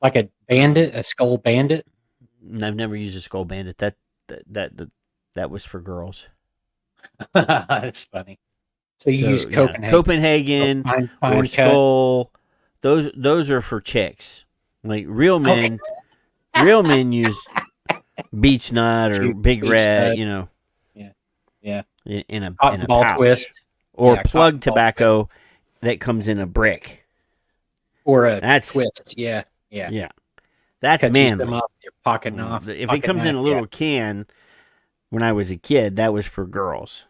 Like a bandit, a skull bandit. I've never used a skull bandit. That was for girls. That's funny. So you use Copenhagen or Skull. Those are for chicks. Like real men, real men use beech nut or Big Red. You know. Yeah. In a pouch twist or plug tobacco that comes in a brick or that's twist. Yeah. That's manly. Them up, you're pocketing off. If it comes in a little can, when I was a kid, that was for girls.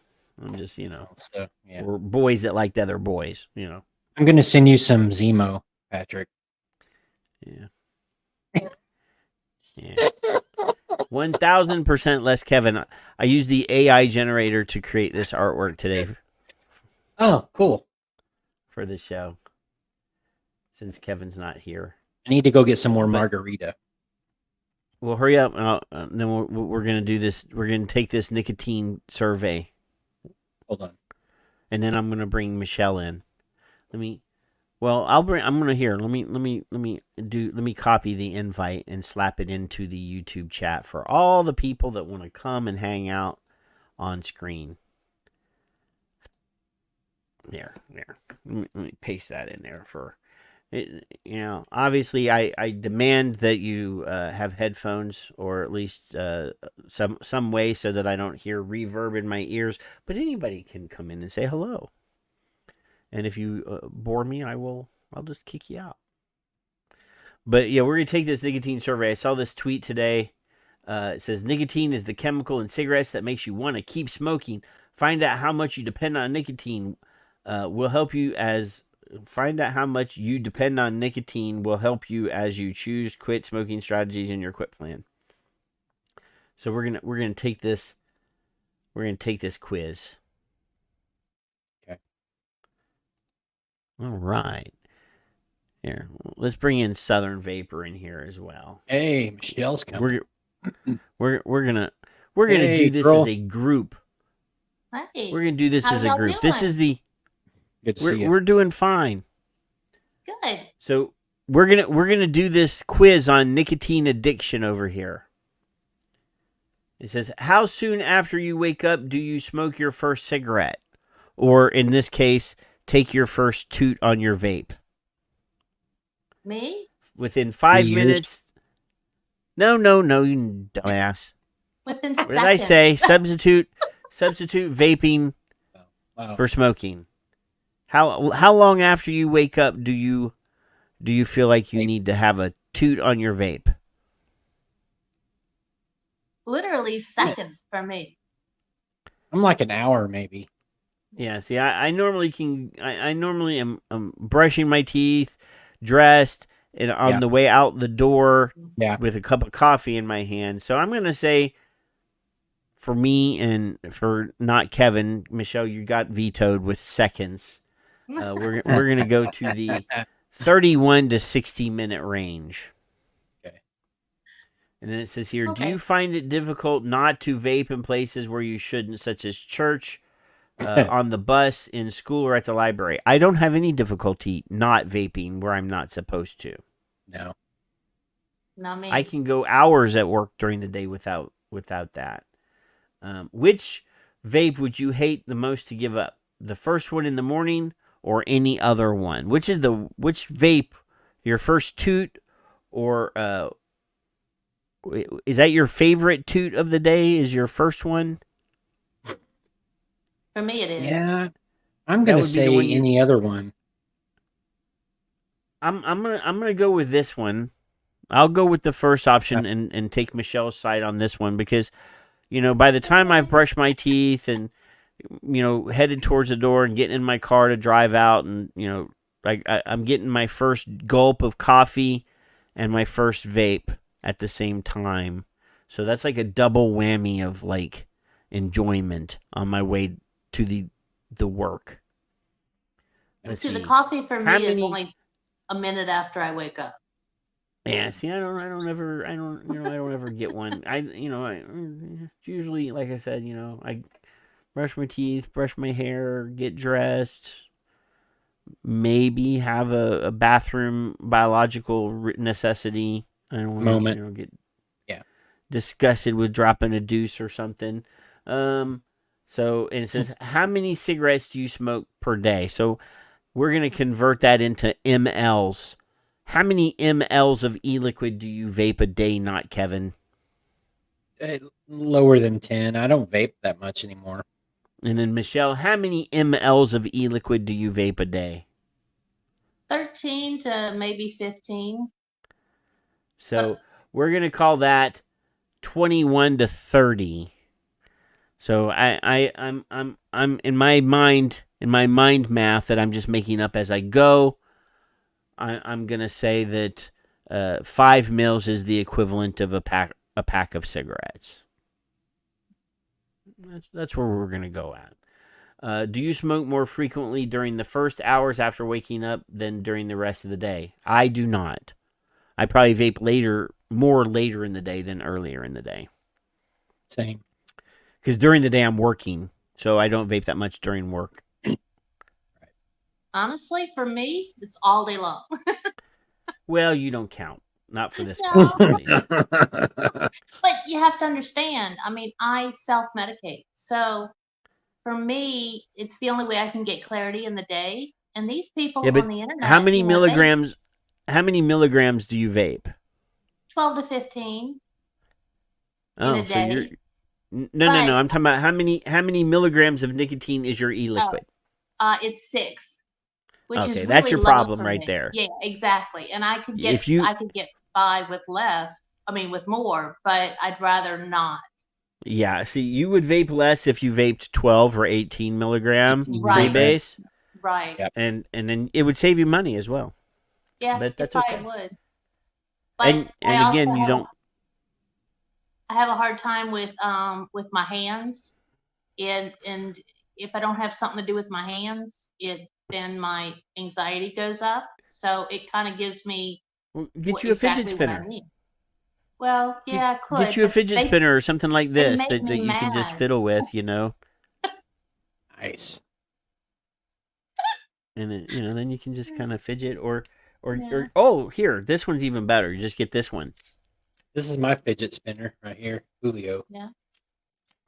I'm just, or boys that liked other boys, I'm going to send you some Zemo, Patrick. Yeah. 1000% less Kevin. I used the AI generator to create this artwork today. Oh, cool. For the show. Since Kevin's not here. I need to go get some more margarita. Well, hurry up. Then we're going to do this. We're going to take this nicotine survey. Hold on. And then I'm going to bring Michelle in. Let me copy the invite and slap it into the YouTube chat for all the people that want to come and hang out on screen. There. Let me paste that in there for it. Obviously I demand that you have headphones or at least some way so that I don't hear reverb in my ears, but anybody can come in and say hello. And if you bore me, I'll just kick you out. But yeah, we're going to take this nicotine survey. I saw this tweet today. It says, nicotine is the chemical in cigarettes that makes you want to keep smoking. Find out how much you depend on nicotine will help you as you choose quit smoking strategies in your quit plan. So we're gonna take this quiz. Okay. All right. Here, let's bring in Southern Vapor in here as well. Hey, Michelle's coming. We're gonna do this as a group. Hey. We're gonna do this as a group. Doing? This is the. Good to see you. We're doing fine. Good. So we're gonna do this quiz on nicotine addiction over here. It says, how soon after you wake up do you smoke your first cigarette? Or in this case, take your first toot on your vape? Me? Within 5 years. minutes? No, you dumbass. Within What seconds. did I say? Substitute vaping Wow. for smoking. How long after you wake up do you feel like you need to have a toot on your vape? Literally seconds for me. I'm like an hour maybe. Yeah, see, I normally am brushing my teeth, dressed, and on the way out the door with a cup of coffee in my hand. So I'm going to say, for me and for not Kevin, Michelle, you got vetoed with seconds. We're going to go to the 31 to 60 minute range. Okay. And then it says here, do you find it difficult not to vape in places where you shouldn't, such as church, on the bus, in school, or at the library? I don't have any difficulty not vaping where I'm not supposed to. No. Not me. I can go hours at work during the day without that. Which vape would you hate the most to give up? The first one in the morning or any other one? Which vape, your first toot, or is that your favorite toot of the day? Is your first one? For me, it is. Yeah. I'm going to say any other one. I'm gonna go with this one. I'll go with the first option and take Michelle's side on this one because, by the time I've brushed my teeth and, headed towards the door and getting in my car to drive out and, I'm getting my first gulp of coffee and my first vape at the same time. So that's like a double whammy of like enjoyment on my way to the work. See, the coffee for me is only a minute after I wake up. Yeah, see, I don't ever get one. I usually, like I said, I brush my teeth, brush my hair, get dressed, maybe have a bathroom biological necessity. I don't want to, get disgusted with dropping a deuce or something. And it says, how many cigarettes do you smoke per day? So we're going to convert that into mLs. How many mLs of e-liquid do you vape a day, not Kevin? Lower than 10. I don't vape that much anymore. And then Michelle, how many mLs of e-liquid do you vape a day? 13 to maybe 15. So we're going to call that 21 to 30. So I'm in my mind math that I'm just making up as I go. I'm gonna say that 5 mils is the equivalent of a pack of cigarettes. That's where we're gonna go at. Do you smoke more frequently during the first hours after waking up than during the rest of the day? I do not. I probably vape more later in the day than earlier in the day. Same. Because during the day I'm working, so I don't vape that much during work. Honestly, for me, it's all day long. Well, you don't count. Not for this No. question. But you have to understand, I self-medicate. So for me, it's the only way I can get clarity in the day. And these people on the internet. How many milligrams do you vape? 12 to 15 in Oh, a so day. you're no. I'm talking about how many milligrams of nicotine is your e-liquid? It's 6, which is really that's your low problem for right me. there. Yeah, exactly. And I could get If you- I could get by with less. With more, but I'd rather not. Yeah, see, you would vape less if you vaped 12 or 18 milligram freebase. Right. Yep. And then it would save you money as well. Yeah, but that's it okay. probably would. But And again, you don't. I have a hard time with my hands, and if I don't have something to do with my hands, then my anxiety goes up. So it kind of gives me. Well, get you a fidget spinner. Well, yeah, I could. Get you a fidget spinner or something like this make that me you can just mad. fiddle with, Nice. And then you can just kind of fidget or Yeah. oh, here, this one's even better. You just get this one. This is my fidget spinner right here, Julio. Yeah.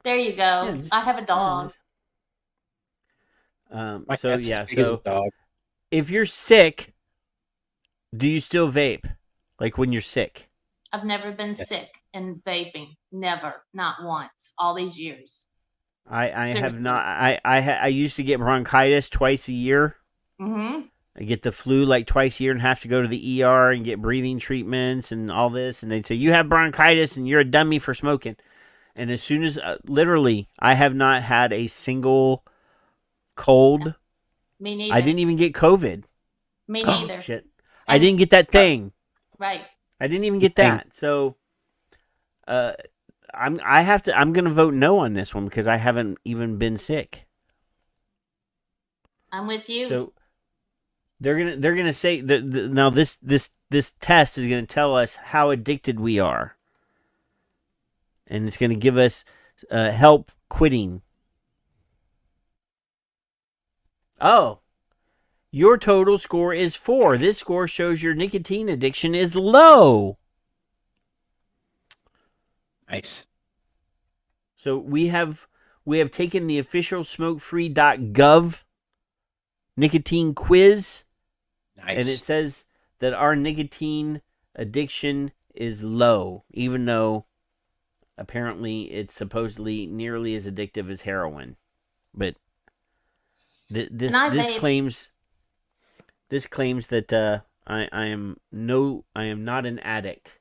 There you go. Yeah, I have a dog. My So cat's yeah, as big as a so dog. if you're sick, do you still vape? Like when you're sick? I've never been Yes. sick in vaping. Never. Not once. All these years. I have Seriously. not. I used to get bronchitis twice a year. Mm-hmm. I get the flu like twice a year and have to go to the ER and get breathing treatments and all this. And they'd say, you have bronchitis and you're a dummy for smoking. And as soon as, literally, I have not had a single cold. Me neither. I didn't even get COVID. Me neither. Shit. I didn't get that thing. Right. I didn't even get that. So, I'm going to vote no on this one because I haven't even been sick. I'm with you. So they're gonna say that now this test is gonna tell us how addicted we are, and it's gonna give us help quitting. Oh, your total score is 4. This score shows your nicotine addiction is low. Nice. So we have taken the official smokefree.gov nicotine quiz. Nice. And it says that our nicotine addiction is low, even though apparently it's supposedly nearly as addictive as heroin. But this claims that I am not an addict.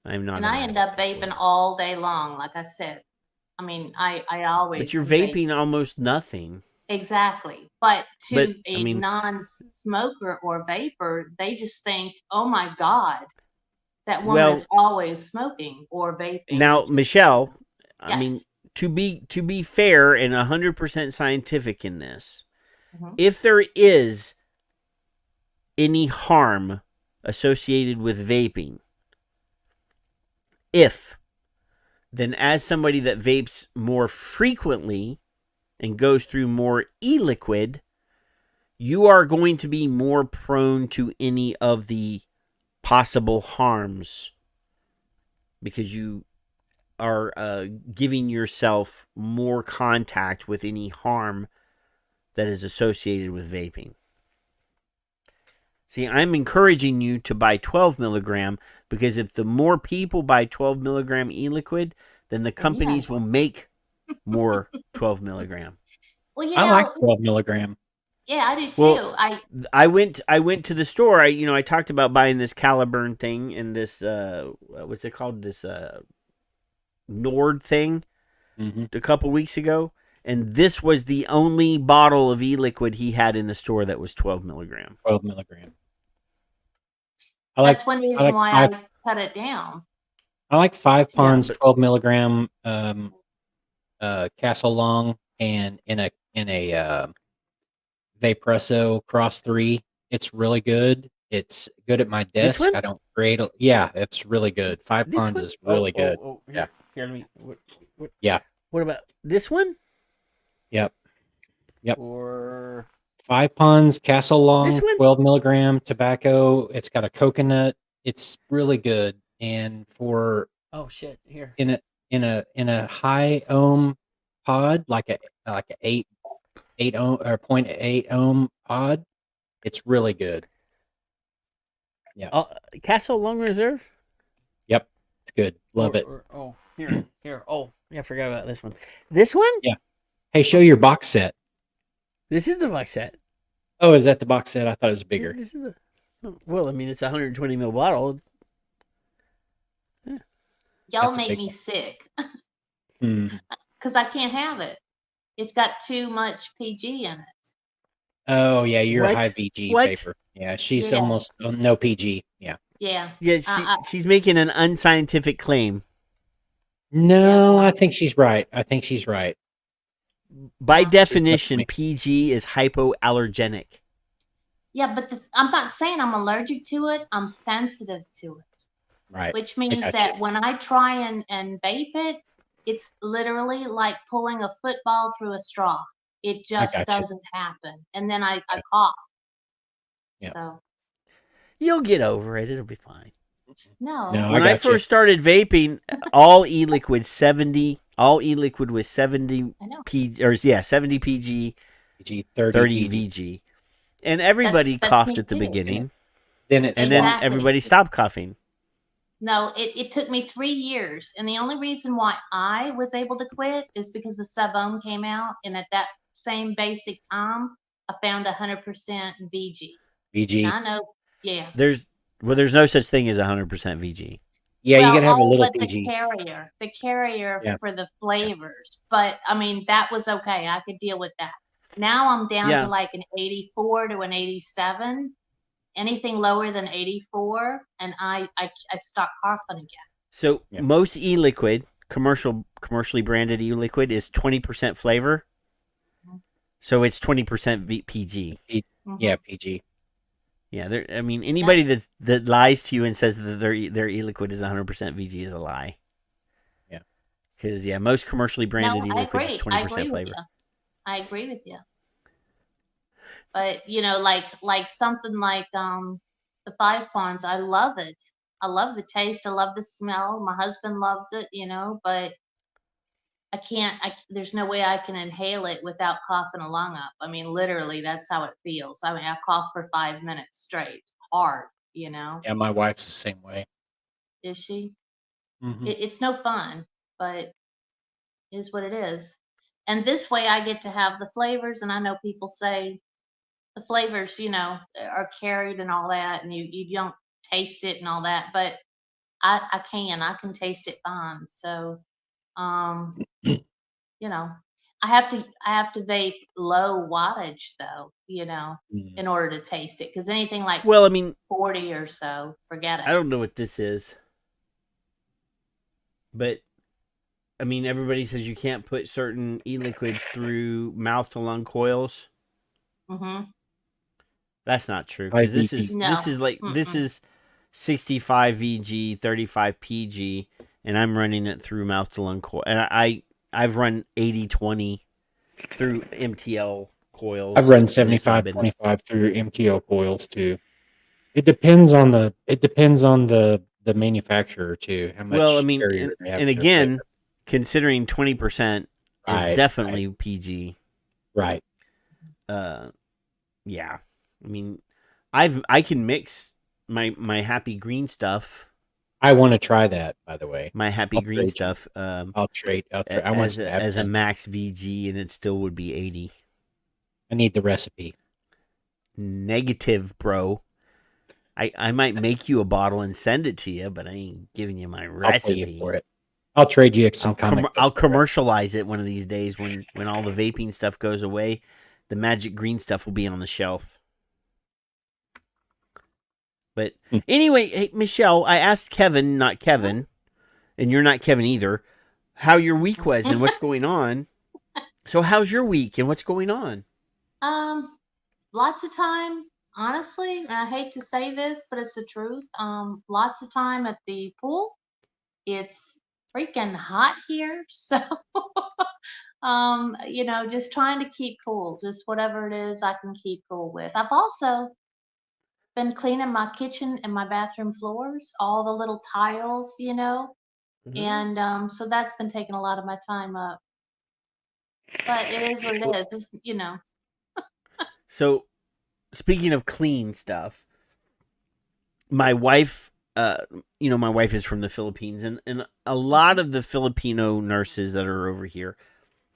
I am not. And I end up vaping all day long, like I said. I mean, I always. But you're vaping almost nothing. Exactly. But non-smoker or vapor, they just think, oh my God, that woman is always smoking or vaping. Now, Michelle, Yes. I mean, to be fair and 100% scientific in this, if there is any harm associated with vaping, then as somebody that vapes more frequently and goes through more e-liquid, you are going to be more prone to any of the possible harms because you are giving yourself more contact with any harm that is associated with vaping. See, I'm encouraging you to buy 12 milligram because if the more people buy 12 milligram e-liquid, then the companies will make more 12 milligram. Well, I like 12 milligram. Yeah, I do too. Well, I went to the store. I talked about buying this Caliburn thing and this what's it called, this Nord thing a couple weeks ago, and this was the only bottle of e-liquid he had in the store that was 12 milligram. 12 milligram. That's one reason why I cut it down. I like 5 Ponds 12 milligram Castle Long and in a Vapresso Cross 3. It's really good. It's good at my desk. I don't create. Yeah, it's really good. 5 Ponds is really good. Yeah. Here, let me. What? Yeah. What about this one? Yep. Or 5 Ponds Castle Long This one? 12 milligram tobacco. It's got a coconut. It's really good. And for oh shit, here in a high ohm pod, like a 8 ohm or 0.8 ohm pod, it's really good. Yeah. Castle Long Reserve. Yep, it's good. Love it. Here. Oh, yeah, I forgot about this one. This one? Yeah. Hey, show your box set. This is the box set. Oh, is that the box set? I thought it was bigger. This is well, I mean, it's a 120 ml bottle. Y'all make me sick because I can't have it. It's got too much PG in it. Oh yeah, you're What? a high PG What? paper. Yeah, she's almost no PG. Yeah. Yeah. Yeah, she's making an unscientific claim. No, I think she's right. By definition, PG is hypoallergenic. Yeah, but I'm not saying I'm allergic to it. I'm sensitive to it. Right. Which means that when I try and vape it, it's literally like pulling a football through a straw. It just doesn't happen. And then I cough. Yeah. So You'll get over it. It'll be fine. No. No, When I first started vaping, all e-liquid 70, all e-liquid was 70 I know. 70 PG, PG 30 VG. And everybody That's coughed me at the too. beginning, Then it and swapped. then everybody stopped coughing. No, it took me 3 years. And the only reason why I was able to quit is because the sub-ohm came out. And at that same basic time, I found 100% VG. VG. And I know, yeah. There's no such thing as 100% VG. Yeah, well, you gotta have a little but VG. the carrier Yeah. for the flavors. But I mean, that was okay. I could deal with that. Now I'm down Yeah. to like an 84 to an 87. Anything lower than 84, and I start coughing again. So most e-liquid, commercially branded e-liquid, is 20% flavor. So it's 20% PG. Yeah, PG. Yeah, I mean, anybody that lies to you and says that their e-liquid is 100% VG is a lie. Yeah. Because most commercially branded No, I e-liquid is agree. 20% flavor. I agree with you. But like something like the 5 Ponds, I love it. I love the taste. I love the smell. My husband loves it, but I can't. There's no way I can inhale it without coughing a lung up. I mean, literally, that's how it feels. I mean, I cough for 5 minutes straight, hard. Yeah, my wife's the same way. Is she? Mhm. It's no fun, but it is what it is. And this way, I get to have the flavors. And I know people say the flavors, are carried and all that, and you don't taste it and all that, but I can taste it fine. So, I have to vape low wattage though, in order to taste it. Because anything like 40 or so, forget it. I don't know what this is, but I mean, everybody says you can't put certain e-liquids through mouth to lung coils. Mm-hmm. That's not true, because this is 65 VG, 35 PG, and I'm running it through mouth to lung coil. And I've run 80-20 through MTL coils. I've run 75-25 through MTL coils too. It depends on the manufacturer too. How much? Well, I mean, carrier they have and to again, flavor. considering 20% is definitely PG. Right. Yeah. I mean, I can mix my happy green stuff. I want to try that, by the way. My happy green stuff. I'll trade. I as want a max VG, and it still would be 80. I need the recipe. Negative, bro. I might make you a bottle and send it to you, but I ain't giving you my recipe. I'll pay you for it. I'll trade you some I'll commercialize it one of these days when all the vaping stuff goes away. The magic green stuff will be on the shelf. But anyway, hey, Michelle, I asked Kevin, not Kevin, and you're not Kevin either, how your week was and what's going on. So how's your week and what's going on? Lots of time, honestly. And I hate to say this, but it's the truth. Lots of time at the pool. It's freaking hot here, so just trying to keep cool. Just whatever it is I can keep cool with. I've also been cleaning my kitchen and my bathroom floors, all the little tiles, and so that's been taking a lot of my time up. But it is what it is. It's, So, speaking of clean stuff, my wife, my wife is from the Philippines, and a lot of the Filipino nurses that are over here,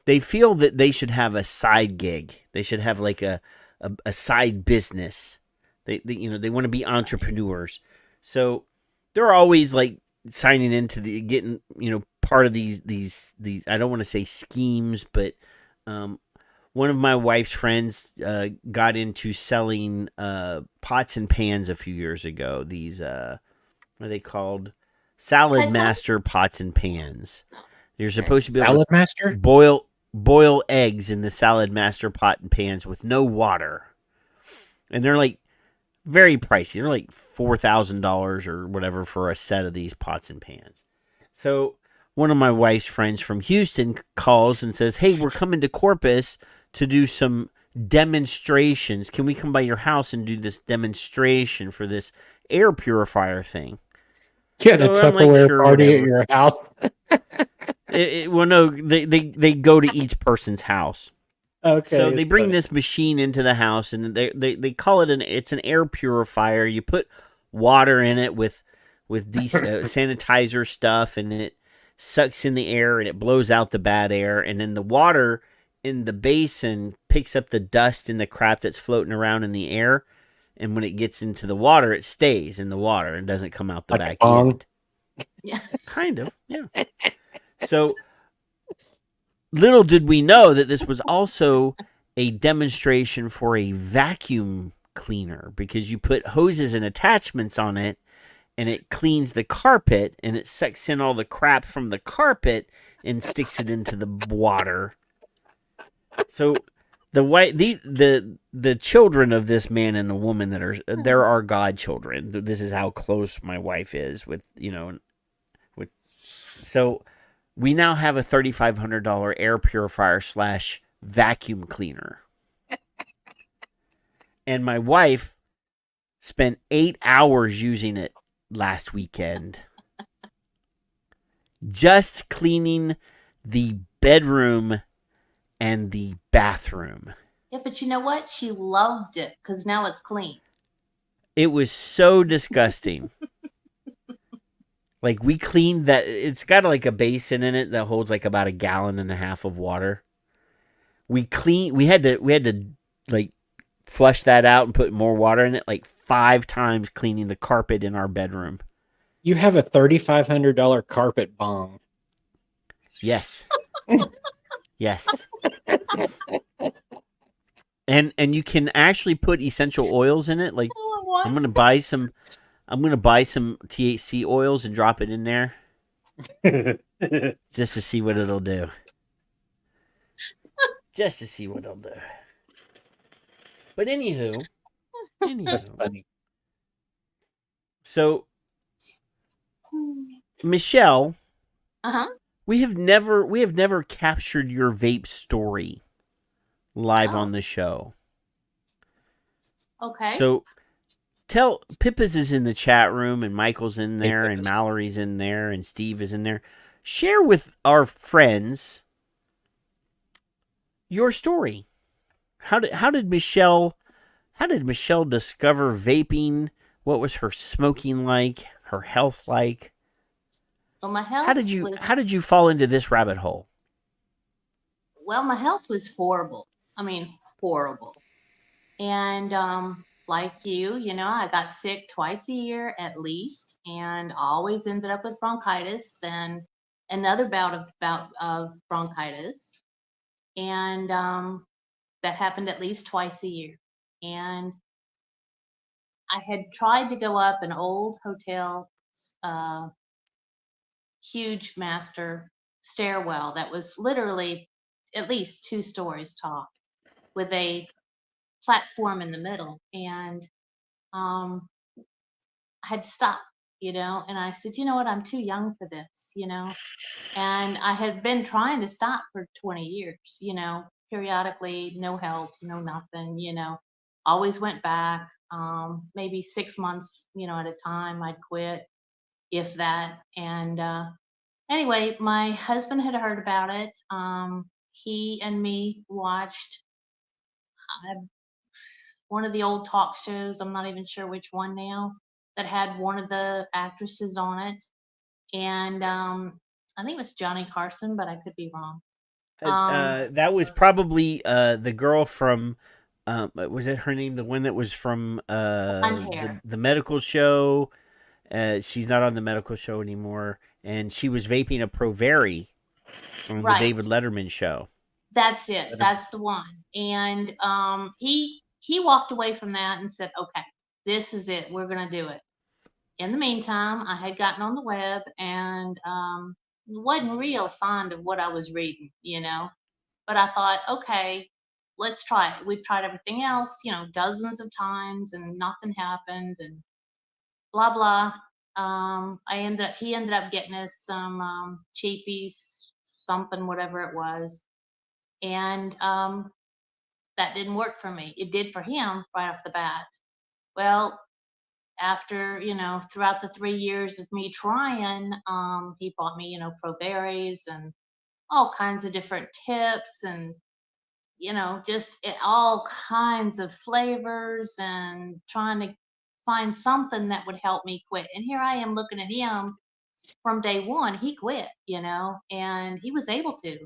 they feel that they should have a side gig. They should have like a side business. They want to be entrepreneurs. So they're always like signing into getting part of these I don't want to say schemes, but one of my wife's friends got into selling pots and pans a few years ago. These what are they called? Salad Master pots and pans. You're supposed to be able Salad Master? boil eggs in the Salad Master pot and pans with no water. And they're like very pricey. They're like $4,000 or whatever for a set of these pots and pans. So one of my wife's friends from Houston calls and says, "Hey, we're coming to Corpus to do some demonstrations. Can we come by your house and do this demonstration for this air purifier thing?" You had a So I'm like, Tupperware sure, party whatever. at your house. Well, no, they go to each person's house. Okay. So they it's bring funny. this machine into the house, and they call it it's an air purifier. You put water in it with sanitizer stuff, and it sucks in the air and it blows out the bad air, and then the water in the basin picks up the dust and the crap that's floating around in the air, and when it gets into the water, it stays in the water and doesn't come out the Like a back bong? end. Yeah, kind of. Yeah. So little did we know that this was also a demonstration for a vacuum cleaner, because you put hoses and attachments on it and it cleans the carpet and it sucks in all the crap from the carpet and sticks it into the water. So the children of this man and a woman they're our godchildren. This is how close my wife is with. So we now have a $3,500 air purifier / vacuum cleaner. And my wife spent 8 hours using it last weekend. Just cleaning the bedroom and the bathroom. Yeah, but you know what? She loved it because now it's clean. It was so disgusting. Like, we cleaned that. It's got like a basin in it that holds like about 1.5 gallons of water. We had to like flush that out and put more water in it, like 5 times cleaning the carpet in our bedroom. You have a $3,500 carpet bong. Yes. Yes. And you can actually put essential oils in it. Like, I'm gonna buy some THC oils and drop it in there just to see what it'll do. Just to see what it'll do. But anywho, That's funny. So, Michelle, Uh-huh. we have never captured your vape story live on the show. Okay. So Pippa's is in the chat room, and Michael's in there, and Mallory's in there, and Steve is in there. Share with our friends your story. How did Michelle discover vaping? What was her smoking like? Her health like? Well, my health. How did you fall into this rabbit hole? Well, my health was horrible. I mean, horrible. And like you, I got sick twice a year at least, and always ended up with bronchitis, then another bout of bronchitis, and that happened at least twice a year. And I had tried to go up an old hotel, huge master stairwell that was literally at least 2 stories tall, with a platform in the middle, and I had to stop, and I said, you know what, I'm too young for this, and I had been trying to stop for 20 years, periodically, no help, no nothing, always went back, maybe 6 months, at a time I'd quit, if that. And anyway, my husband had heard about it. He and me watched one of the old talk shows, I'm not even sure which one now, that had one of the actresses on it. And I think it was Johnny Carson, but I could be wrong. That was probably the girl from, was it her name? The one that was from the medical show. She's not on the medical show anymore. And she was vaping a Provari on the David Letterman show. That's it. That's the one. And he walked away from that and said, okay, this is it. We're going to do it. In the meantime, I had gotten on the web and wasn't real fond of what I was reading, but I thought, okay, let's try it. We've tried everything else, dozens of times, and nothing happened, and blah, blah. He ended up getting us some cheapies, something, whatever it was. And that didn't work for me. It did for him right off the bat. Well, after, throughout the 3 years of me trying, he bought me, Proveris and all kinds of different tips and, just all kinds of flavors and trying to find something that would help me quit. And here I am looking at him from day one. He quit, and he was able to.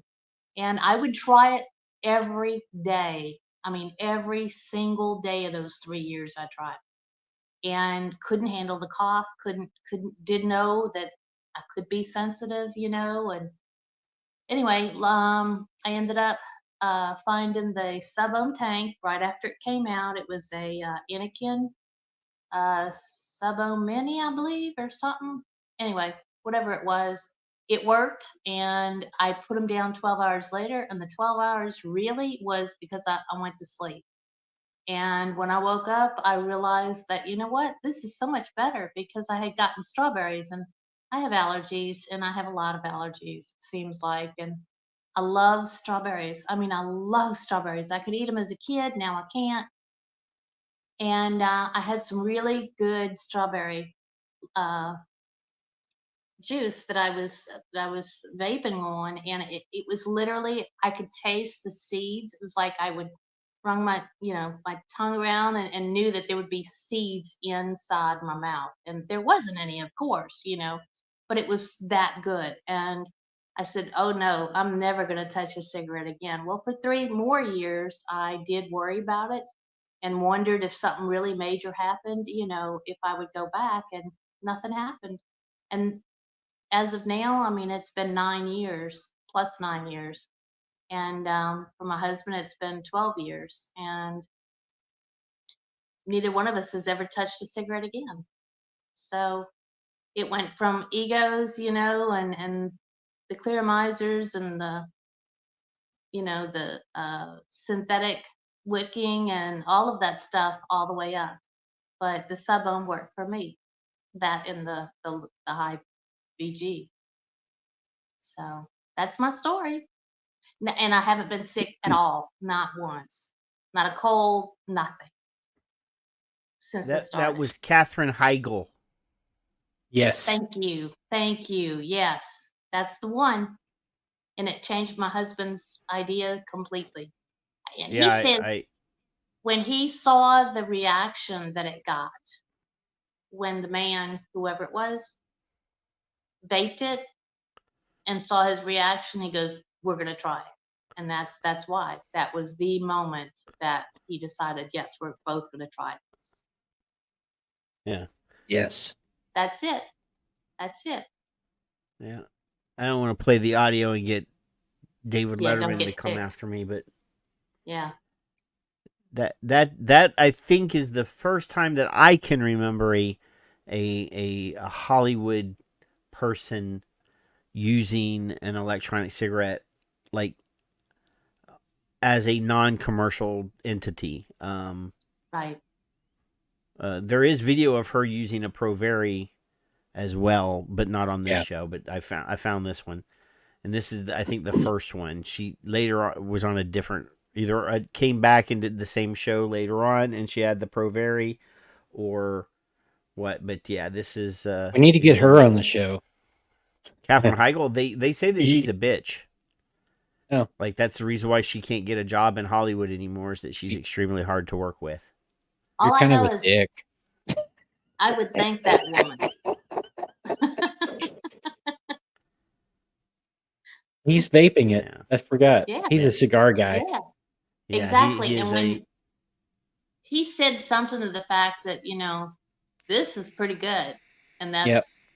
And I would try it every day. I mean, every single day of those 3 years I tried and couldn't handle the cough, did know that I could be sensitive, and anyway, I ended up finding the sub-ohm tank right after it came out. It was a Anakin sub-ohm mini, I believe, or something. Anyway, whatever it was, it worked, and I put them down 12 hours later, and the 12 hours really was because I went to sleep. And when I woke up, I realized that, you know what, this is so much better because I had gotten strawberries, and I have allergies, and I have a lot of allergies, it seems like. And I love strawberries. I mean, I love strawberries. I could eat them as a kid. Now I can't. And I had some really good strawberry juice that I was vaping on, and it was literally, I could taste the seeds. It was like I would run my my tongue around and knew that there would be seeds inside my mouth, and there wasn't any, of course, but it was that good. And I said, oh no, I'm never going to touch a cigarette again. Well, for 3 more years I did worry about it and wondered if something really major happened, if I would go back, and nothing happened. And as of now, I mean, it's been 9 years, plus 9 years. And for my husband, it's been 12 years. And neither one of us has ever touched a cigarette again. So it went from egos, and the clear misers and the, the synthetic wicking and all of that stuff all the way up. But the sub-ohm worked for me, that and the high BG. So that's my story. And I haven't been sick at all, not once, not a cold, nothing since it started. That was Katherine Heigl. Yes. Thank you. Yes, that's the one. And it changed my husband's idea completely. And Yeah, he said when he saw the reaction that it got when the man, whoever it was, vaped it and saw his reaction, he goes, we're going to try it. And that's why. That was the moment that he decided, yes, we're both going to try this. Yeah. Yes. That's it. Yeah. I don't want to play the audio and get David Letterman to come after me, but yeah. That I think is the first time that I can remember a Hollywood person using an electronic cigarette like as a non-commercial entity. Right. There is video of her using a Proveri as well, but not on this show. But I found this one, and this is I think the first one. She later was on a different. Either came back and did the same show later on, and she had the Proveri, or what? But yeah, this is. We need to get her on the show. Katherine Heigl. They say that she's a bitch. Oh, like that's the reason why she can't get a job in Hollywood anymore. Is that she's extremely hard to work with. All You're kind I know of a is dick. I would thank that woman. He's vaping it. Yeah. I forgot. Yeah. He's a cigar guy. Yeah, exactly. And when he said something to the fact that, this is pretty good. And that's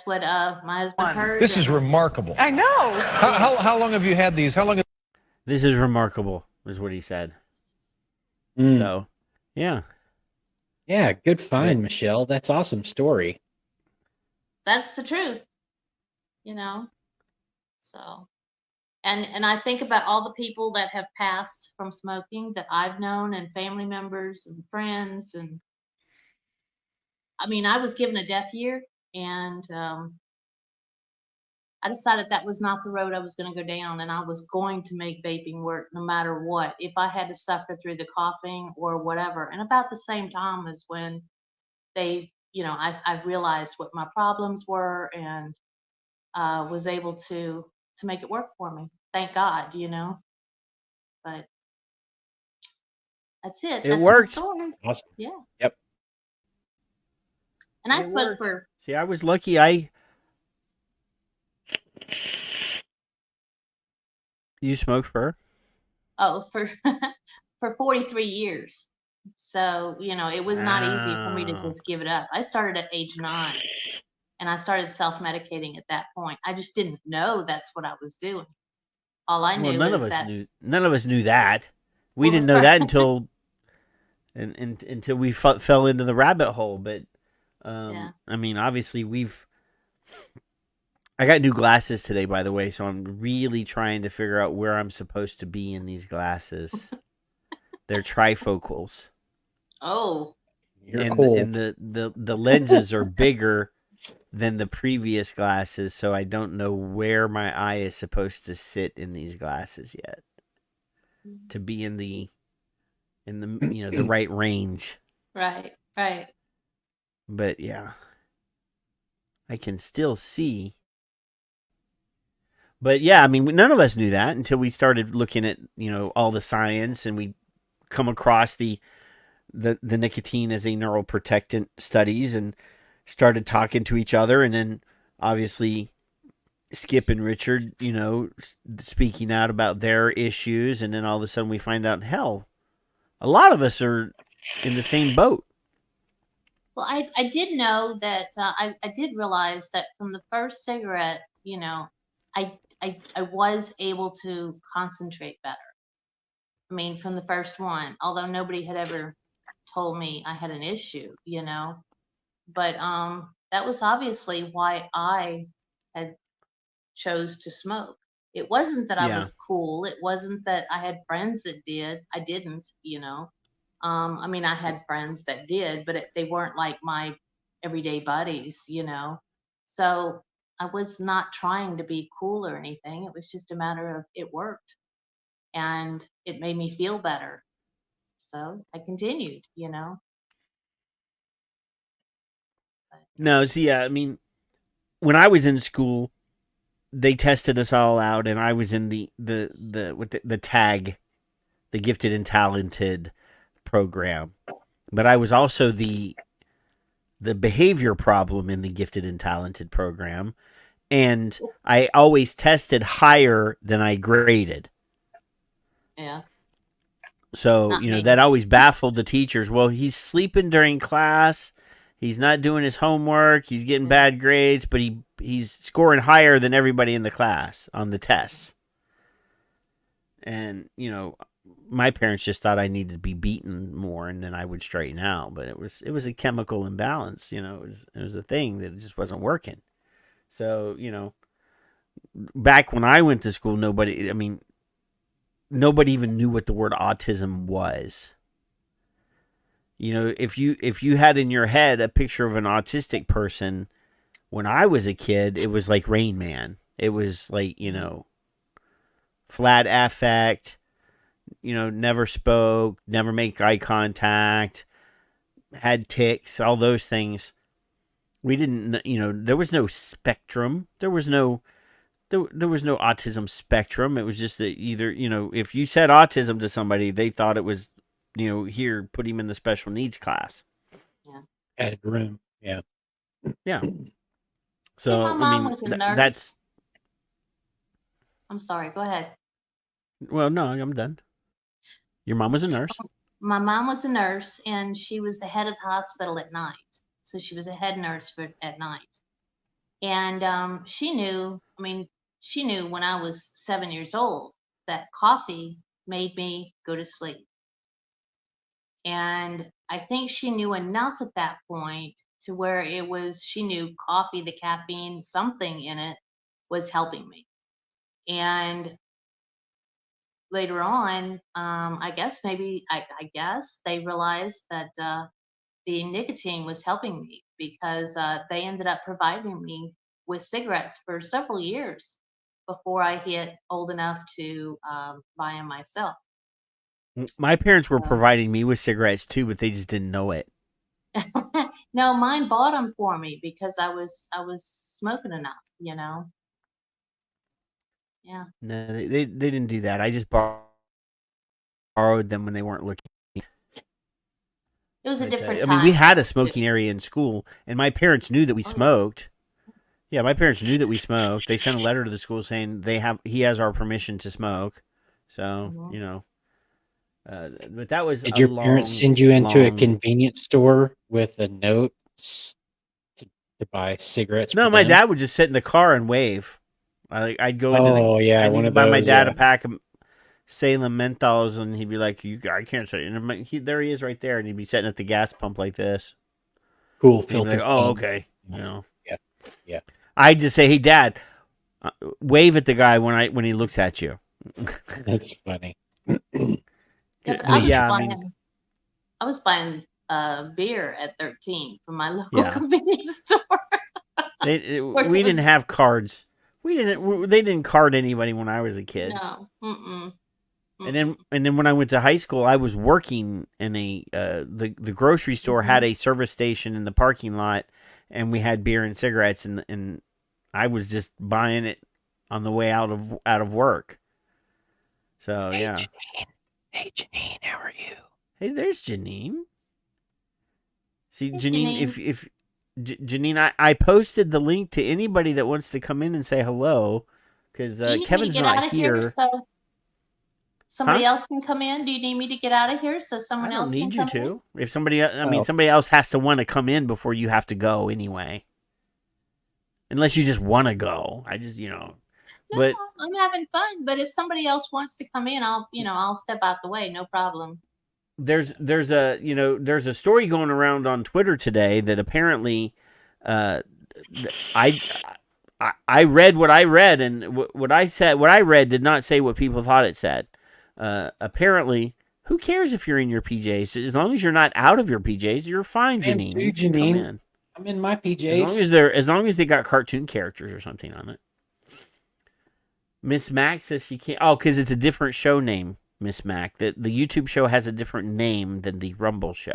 what my husband heard. This is remarkable. I know. How long have you had these? How long? This is remarkable, is what he said. So, yeah. Yeah, good find, Michelle. That's awesome story. That's the truth. So, and I think about all the people that have passed from smoking that I've known, and family members and friends. And I mean, I was given a death year, and I decided that was not the road I was going to go down, and I was going to make vaping work no matter what, if I had to suffer through the coughing or whatever. And about the same time as when I realized what my problems were and was able to make it work for me. Thank God, But that's it. It That's my worked. story. Awesome. Yeah. Yep. And I It smoked worked. for See, I was lucky. You smoked for? for for 43 years. So, it was not easy for me to Wow. just give it up. I started at age 9 and I started self-medicating at that point. I just didn't know that's what I was doing. All I Well, knew none of was us that knew. None of us knew that. We well, didn't know that until until we fell into the rabbit hole. But yeah. I mean, obviously, I got new glasses today, by the way, so I'm really trying to figure out where I'm supposed to be in these glasses. They're trifocals. Oh. You're cold. And the lenses are bigger than the previous glasses, so I don't know where my eye is supposed to sit in these glasses yet to be in the the right range. Right. But yeah, I can still see. But yeah, I mean, none of us knew that until we started looking at all the science, and we come across the nicotine as a neuroprotectant studies and started talking to each other, and then obviously Skip and Richard, speaking out about their issues, and then all of a sudden we find out, hell, a lot of us are in the same boat. Well, I did know that I did realize that from the first cigarette, I was able to concentrate better. I mean, from the first one, although nobody had ever told me I had an issue, But that was obviously why I had chose to smoke. It wasn't that I Yeah. was cool. It wasn't that I had friends that did. I didn't, I mean, I had friends that did, but they weren't like my everyday buddies, So I was not trying to be cool or anything. It was just a matter of it worked and it made me feel better. So I continued, No, see, I mean, when I was in school, they tested us all out, and I was in the tag, the gifted and talented program, but I was also the behavior problem in the gifted and talented program, and I always tested higher than I graded. Yeah. So, Not me. that always baffled the teachers. Well, he's sleeping during class. He's not doing his homework. He's getting bad grades, but he's scoring higher than everybody in the class on the tests. And, my parents just thought I needed to be beaten more, and then I would straighten out. But it was a chemical imbalance. It was a thing that just wasn't working. So, back when I went to school, nobody even knew what the word autism was. If you had in your head a picture of an autistic person, when I was a kid, it was like Rain Man. It was like, flat affect, never spoke, never make eye contact, had tics, all those things. We didn't, there was no spectrum. There was no autism spectrum. It was just that either, if you said autism to somebody, they thought it was, here, put him in the special needs class. Yeah. Added room. Yeah. Yeah. So, my mom was a nurse. that's. I'm sorry. Go ahead. Well, no, I'm done. Your mom was a nurse. My mom was a nurse, and she was the head of the hospital at night. So she was a head nurse at night. And she knew when I was 7 years old that coffee made me go to sleep. And I think she knew enough at that point to where she knew coffee, the caffeine, something in it was helping me. And later on, I guess they realized that the nicotine was helping me because they ended up providing me with cigarettes for several years before I hit old enough to buy them myself. My parents were providing me with cigarettes too, but they just didn't know it. No, mine bought them for me because I was smoking enough, you know. Yeah. No, they didn't do that. I just borrowed them when they weren't looking. It was a different I time. mean, we had a too. smoking area in school, and my parents knew that we smoked. Yeah, my parents knew that we smoked. They sent a letter to the school saying he has our permission to smoke. So you know, but that was. Did your parents send you into a convenience store with a note to buy cigarettes? No, for my them? dad would just sit in the car and wave. I'd go into the. Oh, yeah, I'd one need to of buy my those, dad yeah. a pack of Salem menthols, and he'd be like, I can't say." And there he is, right there, and he'd be sitting at the gas pump like this. Cool And he'd be filter. like, oh, okay. You know. Yeah. Yeah. I'd just say, "Hey, Dad, wave at the guy when he looks at you." That's funny. Yeah, but I was buying beer at 13 from my local convenience store. We didn't have cards. They didn't card anybody when I was a kid. No. Mm-mm. And then when I went to high school, I was working in the grocery store had a service station in the parking lot, and we had beer and cigarettes, and I was just buying it on the way out of work. So Hey, yeah. Janine. Hey, Janine, how are you? Hey, there's Janine. See, Hey, Janine, Janine. if Janine, I posted the link to anybody that wants to come in and say hello, because Do you need me to Kevin's get not out of here. so somebody Huh? else can come in? Do you need me to get out of here so someone I don't else need can you come in? to. If somebody, somebody else has to want to come in before you have to go anyway. Unless you just want to go, No, But I'm having fun. But if somebody else wants to come in, I'll step out the way. No problem. there's a story going around on Twitter today that apparently, I read what I read, and what I read did not say what people thought it said. Apparently, who cares if you're in your PJs? As long as you're not out of your PJs, you're fine, Janine. Dude, You can come Janine, in. I'm in my PJs. As long as they got cartoon characters or something on it. Miss Mac says she can't. Oh, because it's a different show name, Miss Mac. The YouTube show has a different name than the Rumble show.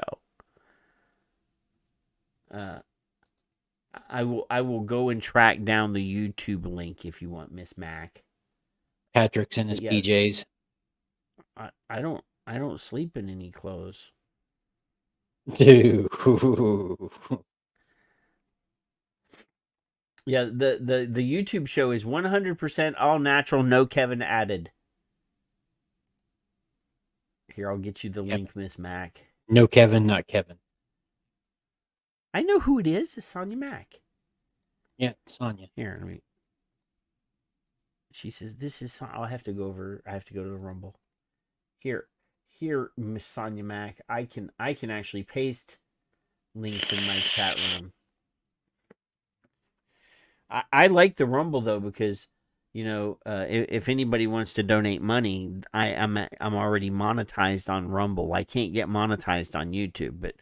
I will go and track down the YouTube link if you want, Miss Mac. Patrick's in his PJs. I don't sleep in any clothes. Dude. Yeah, the YouTube show is 100% all natural, no Kevin added. Here, I'll get you the link, Miss Mac. No Kevin, not Kevin. I know who it is. It's Sonia Mac. Yeah, Sonia. Here, let me. She says, "This is." I'll have to go over. I have to go to the Rumble. Here, Miss Sonia Mac. I can actually paste links in my chat room. I like the Rumble though because, if anybody wants to donate money, I'm already monetized on Rumble. I can't get monetized on YouTube, but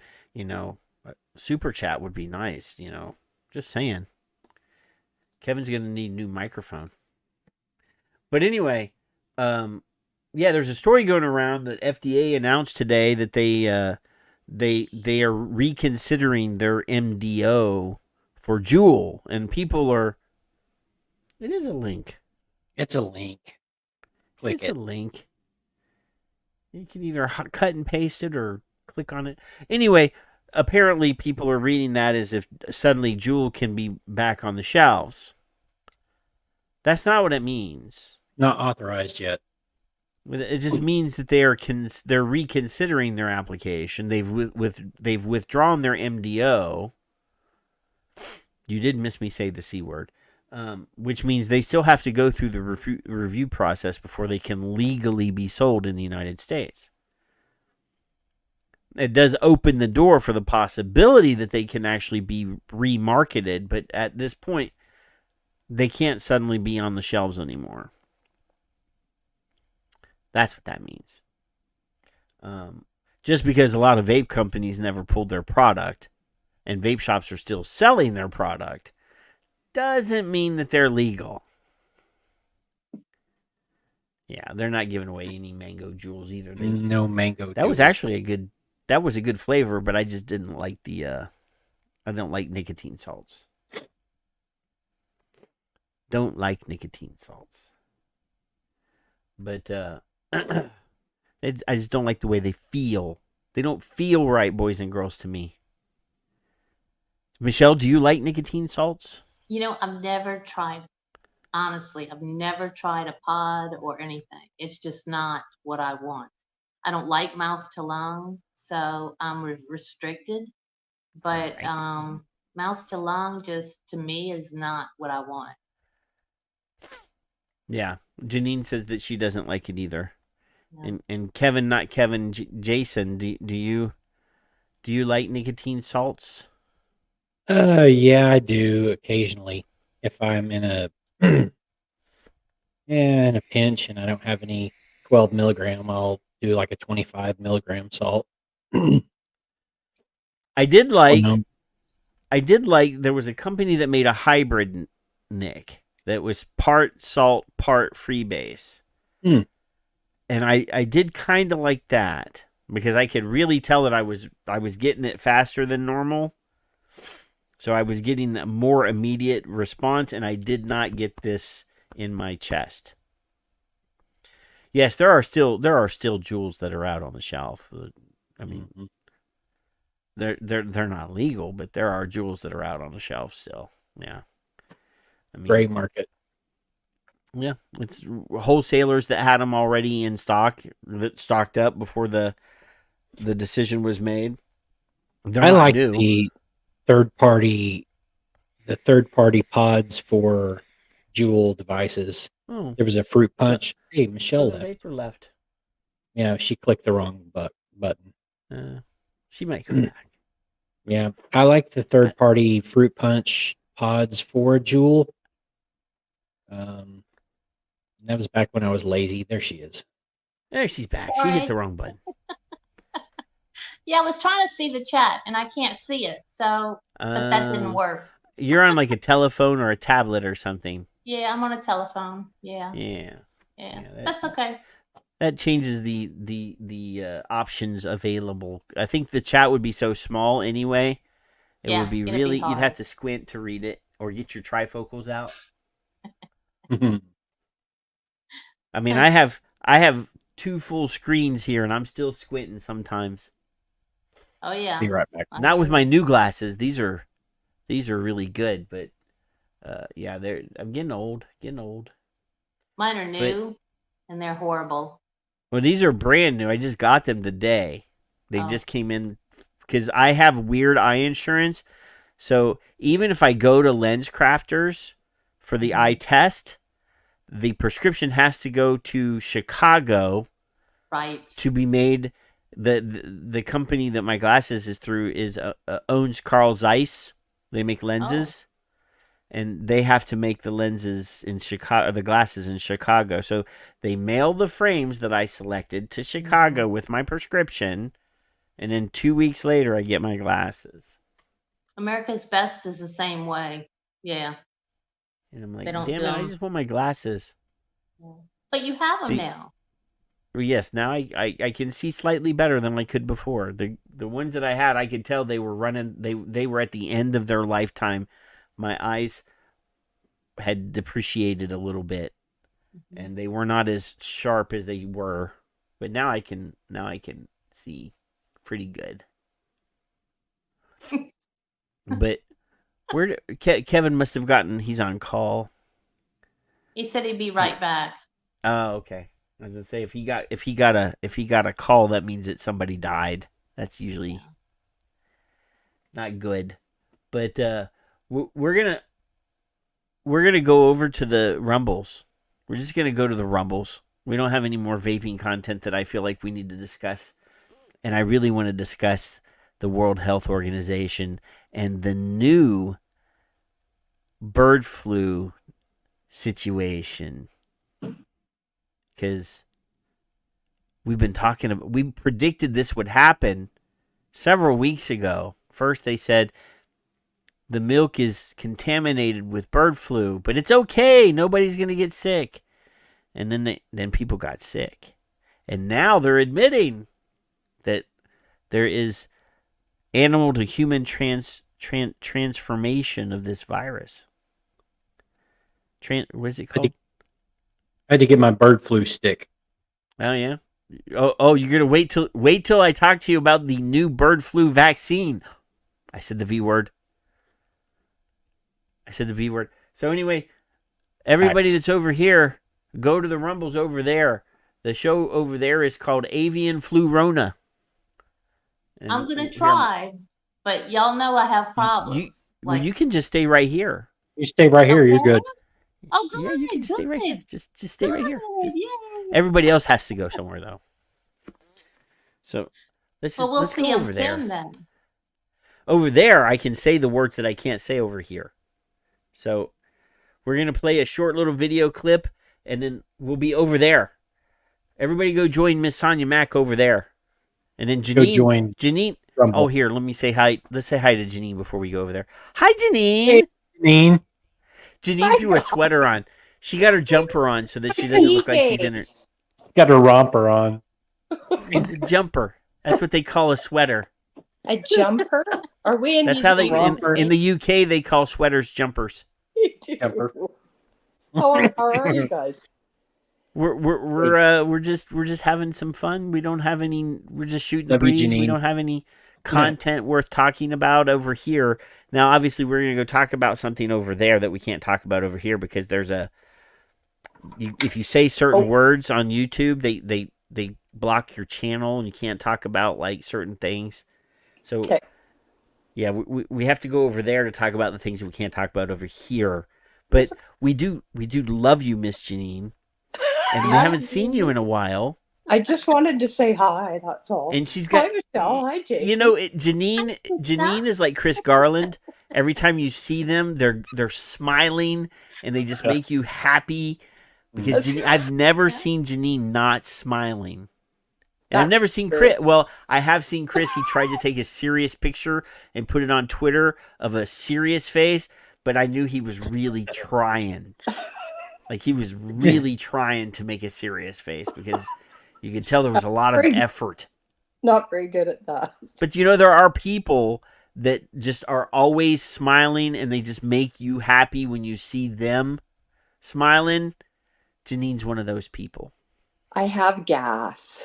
Super Chat would be nice. Just saying. Kevin's gonna need a new microphone. But anyway, there's a story going around that FDA announced today that they are reconsidering their MDO for Juul, and people are. It is a link. It's a link. Click it. A link. You can either cut and paste it or click on it. Anyway, apparently people are reading that as if suddenly Juul can be back on the shelves. That's not what it means. Not authorized yet. It just means that they're reconsidering their application. They've withdrawn their MDO. You did miss me say the C word, which means they still have to go through the review process before they can legally be sold in the United States. It does open the door for the possibility that they can actually be remarketed, but at this point, they can't suddenly be on the shelves anymore. That's what that means. Just because a lot of vape companies never pulled their product and vape shops are still selling their product doesn't mean that they're legal. Yeah, they're not giving away any mango Juuls either. No mango. That was actually a good that was a good flavor, but I just didn't like I don't like nicotine salts. Don't like nicotine salts. But I just don't like the way they feel. They don't feel right, boys and girls, to me. Michelle, do you like nicotine salts? I've never tried. Honestly, I've never tried a pod or anything. It's just not what I want. I don't like mouth to lung, so I'm restricted. But mouth to lung just, to me, is not what I want. Yeah. Janine says that she doesn't like it either. Yeah. And Kevin, not Kevin, Jason, do you like nicotine salts? Yeah, I do occasionally. If I'm in a in a pinch and I don't have any 12 milligram, I'll do like a 25 milligram salt. I did like there was a company that made a hybrid, Nick, that was part salt, part freebase. And I did kind of like that because I could really tell that I was getting it faster than normal. So I was getting a more immediate response, and I did not get this in my chest. Yes, there are still Juuls that are out on the shelf. I mean, they're not legal, but there are Juuls that are out on the shelf still. Yeah, I mean, gray market. Yeah, it's wholesalers that had them already in stock, that stocked up before the decision was made. I like the third party pods for Juul devices. Oh. There was a fruit punch. Hey, Michelle left. Yeah, she clicked the wrong button. She might come back. Yeah, I like the third party fruit punch pods for Juul. That was back when I was lazy. There she is. There she's back. She hit the wrong button. Yeah, I was trying to see the chat and I can't see it, so but that didn't work. You're on like a telephone or a tablet or something. Yeah, I'm on a telephone. Yeah. Yeah, that's okay. That changes the options available. I think the chat would be so small anyway. It would be really you'd have to squint to read it or get your trifocals out. I mean, I have 2 full screens here, and I'm still squinting sometimes. Oh yeah. Be right back. Not with my new glasses. These are really good, but yeah, I'm getting old. Mine are new, and they're horrible. Well, these are brand new. I just got them today. They just came in because I have weird eye insurance. So even if I go to Lens Crafters for the eye test, the prescription has to go to Chicago, right? To be made. The company that my glasses is through owns Carl Zeiss. They make lenses, and they have to make the lenses in Chicago, or the glasses in Chicago. So they mail the frames that I selected to Chicago with my prescription, and then 2 weeks later I get my glasses. America's Best is the same way. Yeah. And I'm like, damn it, I just want my glasses. But you have them now. Well, yes, now I can see slightly better than I could before. The ones that I had, I could tell they were running. They were at the end of their lifetime. My eyes had depreciated a little bit, and they were not as sharp as they were. But now I can see pretty good. But Kevin must have gotten. He's on call. He said he'd be right back. Oh, okay. I was gonna say if he got a call, that means that somebody died. That's usually not good. But we're gonna go over to the Rumbles. We're just gonna go to the Rumbles. We don't have any more vaping content that I feel like we need to discuss, and I really want to discuss the World Health Organization and the new bird flu situation. Because we predicted this would happen several weeks ago. First, they said the milk is contaminated with bird flu, but it's okay. Nobody's going to get sick. And then people got sick. And now they're admitting that there is animal to human transformation of this virus. What is it called? I had to get my bird flu stick. Oh yeah. Oh, you're gonna wait till I talk to you about the new bird flu vaccine. I said the V word. So anyway, everybody that's over here, go to the Rumbles over there. The show over there is called Avian Flu Rona. And I'm gonna try, but y'all know I have problems. You can just stay right here. You stay right here. You're good. Oh, good. Yeah, you can just stay right here. Just stay right here. Yay. Everybody else has to go somewhere though. So let's We'll see go him over there. soon then. Over there, I can say the words that I can't say over here. So we're gonna play a short little video clip, and then we'll be over there. Everybody, go join Miss Sonia Mack over there, and then Janine. Go join Janine. Rumble. Oh, here, let me say hi. Let's say hi to Janine before we go over there. Hi, Janine. Janine. Janine threw a sweater on. She got her jumper on so that she doesn't look like she's in her Got her romper on. jumper. That's what they call a sweater. A jumper? Are we in? That's how they in the UK they call sweaters jumpers. Jumper. How are you guys? We're just having some fun. We don't have any. We're just shooting the breeze. Janine. We don't have any content worth talking about over here. Now, obviously, we're going to go talk about something over there that we can't talk about over here because there's if you say certain words on YouTube, they block your channel and you can't talk about like certain things. So, yeah, we have to go over there to talk about the things that we can't talk about over here. But we do love you, Miss Janine, and we haven't seen you in a while. I just wanted to say hi. That's all. And she's got. Hi, Michelle. Hi, Jason. You know, Janine is like Chris Garland. Every time you see them, they're smiling and they just make you happy. Because I've never seen Janine not smiling. And I've never seen Chris. Well, I have seen Chris. He tried to take a serious picture and put it on Twitter of a serious face, but I knew he was really trying. Like he was really trying to make a serious face because you could tell there was a lot of effort. Not very good at that. But you know, there are people that just are always smiling and they just make you happy when you see them smiling. Janine's one of those people. I have gas.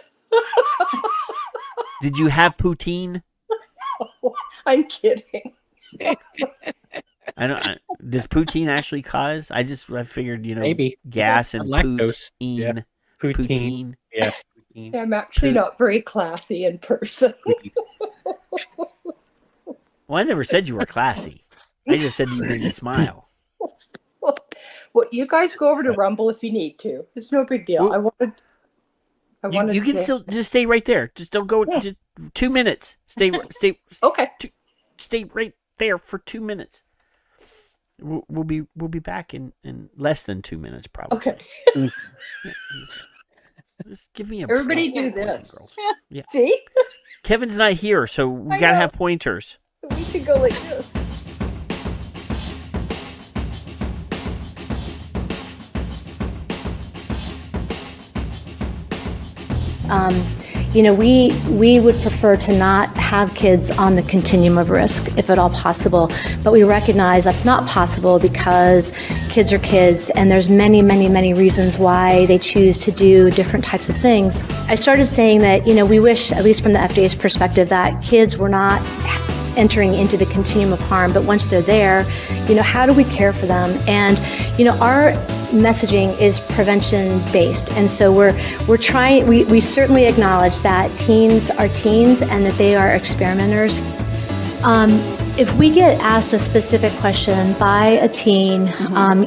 Did you have poutine? I'm kidding. Does poutine actually cause? I figured, maybe gas and lactose. Poutine. Yeah. Poutine. Yeah. Poutine. I'm actually not very classy in person. Well, I never said you were classy. I just said you made me smile. Well, you guys go over to Rumble if you need to. It's no big deal. You can still just stay right there. Just don't go. Yeah. Just 2 minutes. Stay. Okay. Stay right there for 2 minutes. We'll be back in less than 2 minutes, probably. Okay. Just give me a. Everybody break, do this. Yeah. See? Kevin's not here, so we gotta have pointers. We should go like this. We would prefer to not have kids on the continuum of risk, if at all possible. But we recognize that's not possible because kids are kids, and there's many, many, many reasons why they choose to do different types of things. I started saying that, we wish, at least from the FDA's perspective, that kids were not entering into the continuum of harm, but once they're there, how do we care for them? And, our messaging is prevention based. And so we're trying, we certainly acknowledge that teens are teens and that they are experimenters. If we get asked a specific question by a teen,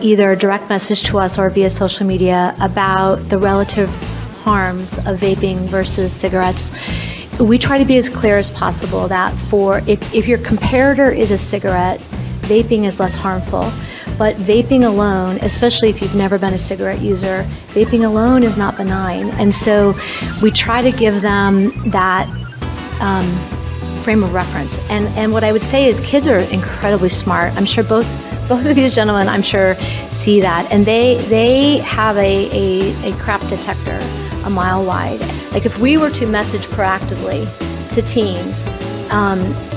either a direct message to us or via social media about the relative harms of vaping versus cigarettes, we try to be as clear as possible that if your comparator is a cigarette, vaping is less harmful. But vaping alone, especially if you've never been a cigarette user, vaping alone is not benign. And so we try to give them that frame of reference. And what I would say is kids are incredibly smart. I'm sure both of these gentlemen, I'm sure, see that. And they have a crap detector a mile wide. Like if we were to message proactively to teens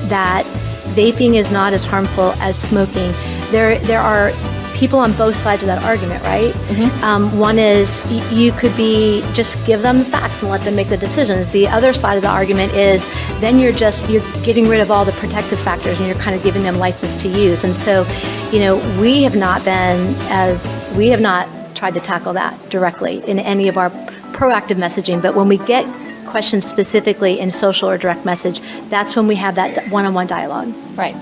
that vaping is not as harmful as smoking, there are people on both sides of that argument, right? One is you could be just give them the facts and let them make the decisions. The other side of the argument is then you're getting rid of all the protective factors and you're kind of giving them license to use. And so, we have not tried to tackle that directly in any of our proactive messaging. But when we get questions specifically in social or direct message, that's when we have that one-on-one dialogue. Right.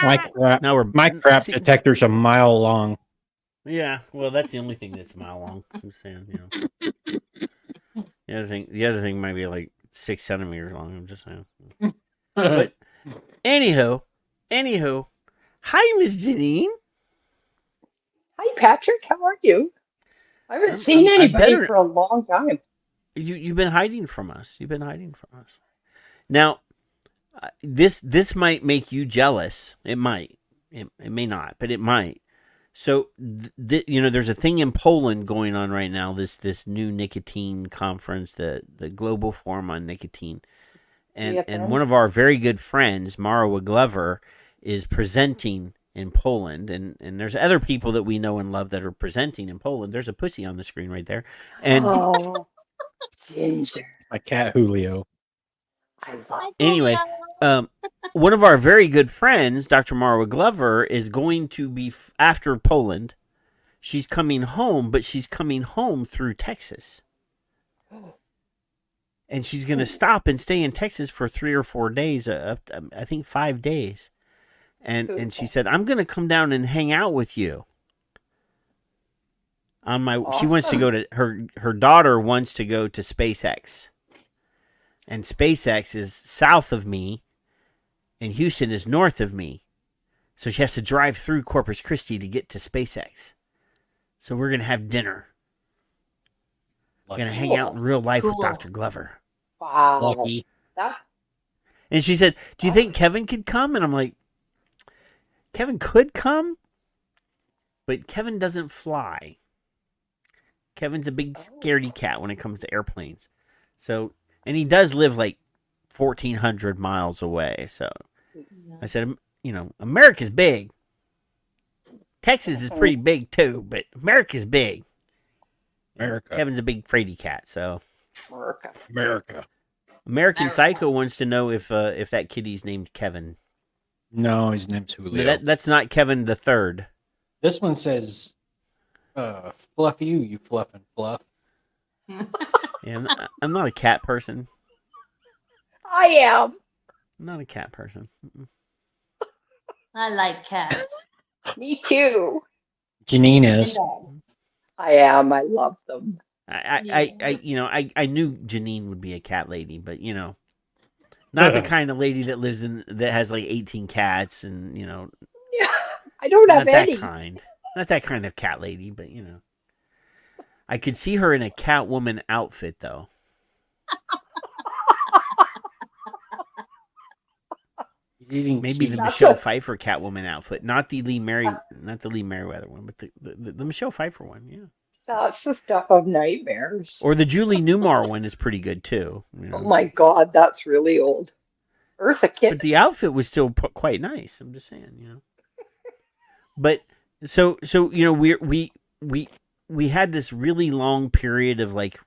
My crap detector's a mile long. Yeah, well, that's the only thing that's a mile long. I'm saying, The other thing might be like 6 centimeters long. I'm just saying. But anywho, hi, Miss Janine. Hi, Patrick. How are you? I haven't seen anybody for a long time. You've been hiding from us. Now, this might make you jealous. It might. It may not, but it might. So, there's a thing in Poland going on right now. This new nicotine conference, the Global Forum on Nicotine, and one of our very good friends, Mara Glover, is presenting in Poland, and there's other people that we know and love that are presenting in Poland. There's a pussy on the screen right there, and Ginger, my cat Julio. Anyway, one of our very good friends, Dr. Mara Glover, is going to be after Poland. She's coming home, but she's coming home through Texas. And she's going to stop and stay in Texas for 3 or 4 days, I think 5 days. And she said, I'm going to come down and hang out with you. She wants to go to her daughter wants to go to SpaceX. And SpaceX is south of me, and Houston is north of me. So she has to drive through Corpus Christi to get to SpaceX. So we're going to have dinner. We're going to hang out in real life with Dr. Glover. Wow. Lucky. And she said, do you think Kevin could come? And I'm like, Kevin could come, but Kevin doesn't fly. Kevin's a big scaredy cat when it comes to airplanes. So... And he does live like 1,400 miles away. So I said, America's big. Texas is pretty big too, but America's big. America. Kevin's a big fraidy cat. So America. American Psycho wants to know if that kitty's named Kevin. No, his name's Julio. No, that's not Kevin the Third. This one says, "Fluff you fluff and fluff." Yeah, I'm not a cat person. I am. I'm not a cat person. I like cats. Me too. Janine is. I am. I love them. I knew Janine would be a cat lady, but not the kind of lady that lives that has like 18 cats and Yeah, I don't have any. Not that kind of cat lady, but I could see her in a Catwoman outfit, though. Maybe the Michelle Pfeiffer Catwoman outfit, not the Lee Merriweather one, but the Michelle Pfeiffer one. Yeah, that's the stuff of nightmares. Or the Julie Newmar one is pretty good too. Oh my God, that's really old. Eartha Kitt. But the outfit was still quite nice. I'm just saying, But so we had this really long period of like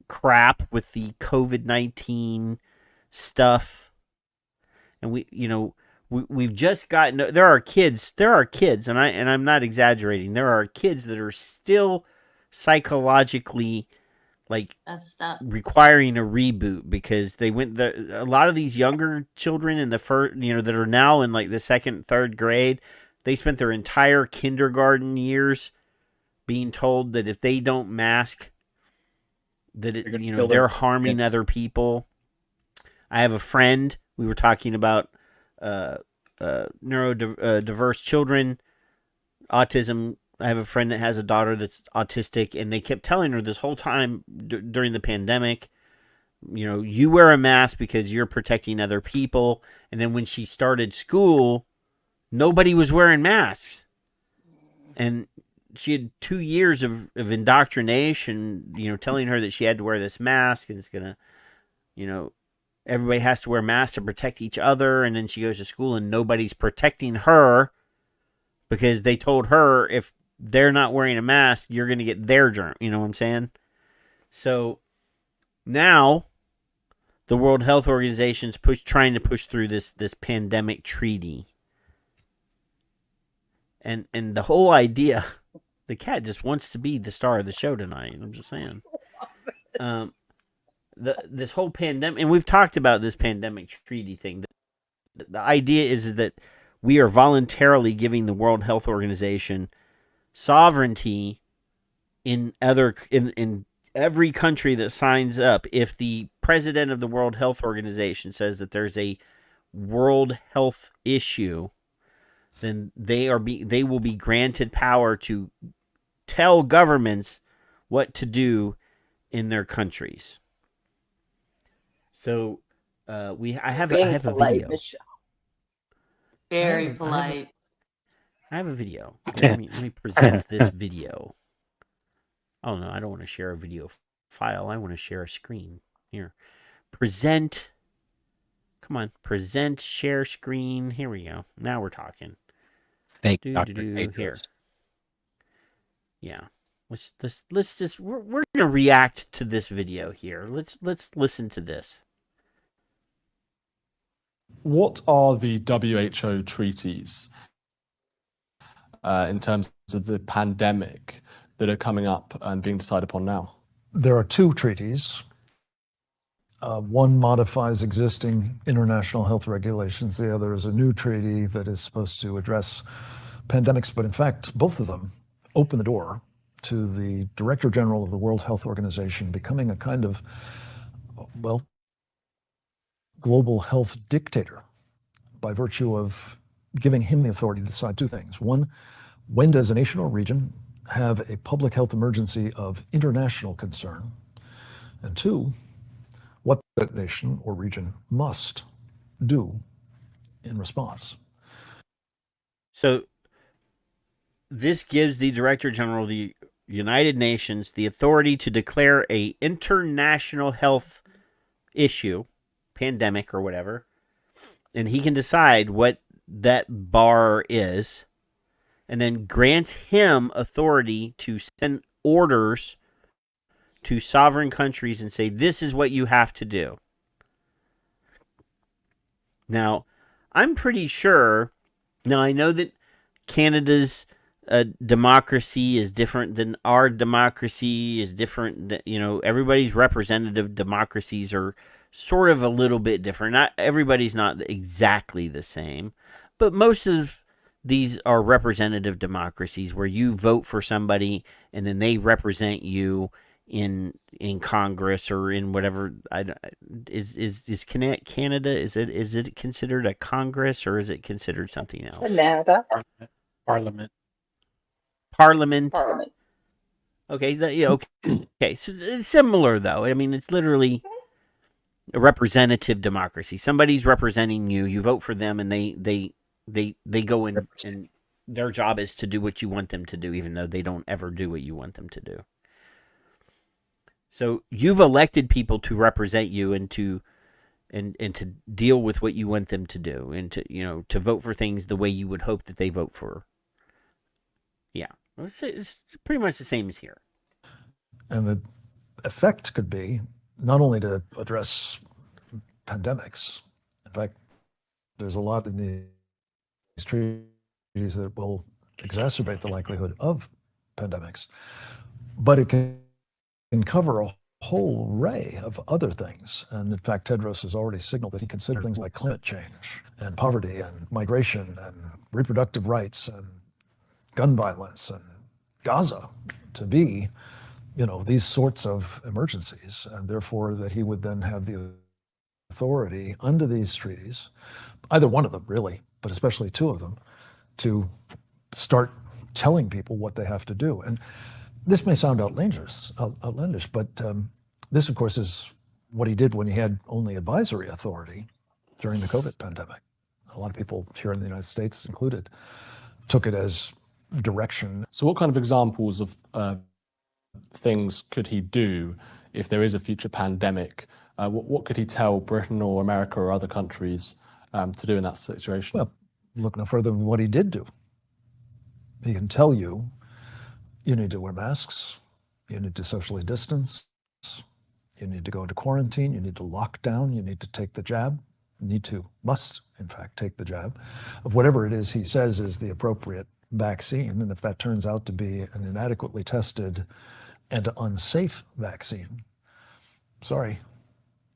crap with the COVID-19 stuff. And we've just gotten, there are kids, and I'm not exaggerating. There are kids that are still psychologically like requiring a reboot because they went a lot of these younger children in the first, that are now in like the 2nd, 3rd grade, they spent their entire kindergarten years being told that if they don't mask, that they're harming other people. I have a friend. We were talking about neurodiverse children, autism. I have a friend that has a daughter that's autistic, and they kept telling her this whole time during the pandemic, you wear a mask because you're protecting other people. And then when she started school, nobody was wearing masks. And she had 2 years of indoctrination, telling her that she had to wear this mask and it's going to, everybody has to wear masks to protect each other. And then she goes to school and nobody's protecting her because they told her if they're not wearing a mask, you're going to get their germ. You know what I'm saying? So now the World Health Organization's trying to push through this pandemic treaty. And the whole idea, the cat just wants to be the star of the show tonight. I'm just saying. This whole pandemic, and we've talked about this pandemic treaty thing. The idea is that we are voluntarily giving the World Health Organization sovereignty in every country that signs up. If the president of the World Health Organization says that there's a world health issue, then they will be granted power to tell governments what to do in their countries. So I have a video. Very polite. I have a video. Let me present this video. Oh no, I don't want to share a video file. I want to share a screen. Here. Present. Come on. Present, share screen. Here we go. Now we're talking. Fake Here. Yeah. Let's just we're gonna react to this video here. Let's listen to this. What are the WHO treaties in terms of the pandemic that are coming up and being decided upon now? There are two treaties. One modifies existing international health regulations. The other is a new treaty that is supposed to address pandemics. But in fact, both of them open the door to the Director General of the World Health Organization becoming a kind of, global health dictator by virtue of giving him the authority to decide two things. One, when does a nation or region have a public health emergency of international concern? And two, what that nation or region must do in response. So this gives the Director General of the United Nations the authority to declare a international health issue, pandemic or whatever, and he can decide what that bar is, and then grants him authority to send orders to sovereign countries and say, this is what you have to do. Now, I'm pretty sure, now I know that Canada's democracy is different than our democracy is different. Everybody's representative democracies are sort of a little bit different. Not everybody's not exactly the same, but most of these are representative democracies where you vote for somebody and then they represent you in Congress or in whatever. Is Canada, is it considered a Congress or is it considered something else? Canada. Parliament. Okay. Okay. So it's similar though. I mean, it's literally a representative democracy. Somebody's representing you. You vote for them, and they go in, and their job is to do what you want them to do, even though they don't ever do what you want them to do. So you've elected people to represent you and to deal with what you want them to do, and to vote for things the way you would hope that they vote for. Yeah, it's pretty much the same as here. And the effect could be not only to address pandemics. In fact, there's a lot in these treaties that will exacerbate the likelihood of pandemics, but it can cover a whole array of other things. And in fact, Tedros has already signaled that he considers things like climate change and poverty and migration and reproductive rights and gun violence and Gaza to be, these sorts of emergencies, and therefore that he would then have the authority under these treaties, either one of them really, but especially two of them, to start telling people what they have to do. And this may sound outlandish, but this, of course, is what he did when he had only advisory authority during the COVID pandemic. a lot of people here in the United States included, took it as direction. So what kind of examples of things could he do if there is a future pandemic? What could he tell Britain or America or other countries to do in that situation? Well, look no further than what he did do. He can tell you, you need to wear masks, you need to socially distance, you need to go into quarantine, you need to lock down, you need to take the jab, must, in fact, take the jab of whatever it is he says is the appropriate vaccine. And if that turns out to be an inadequately tested and unsafe vaccine, sorry,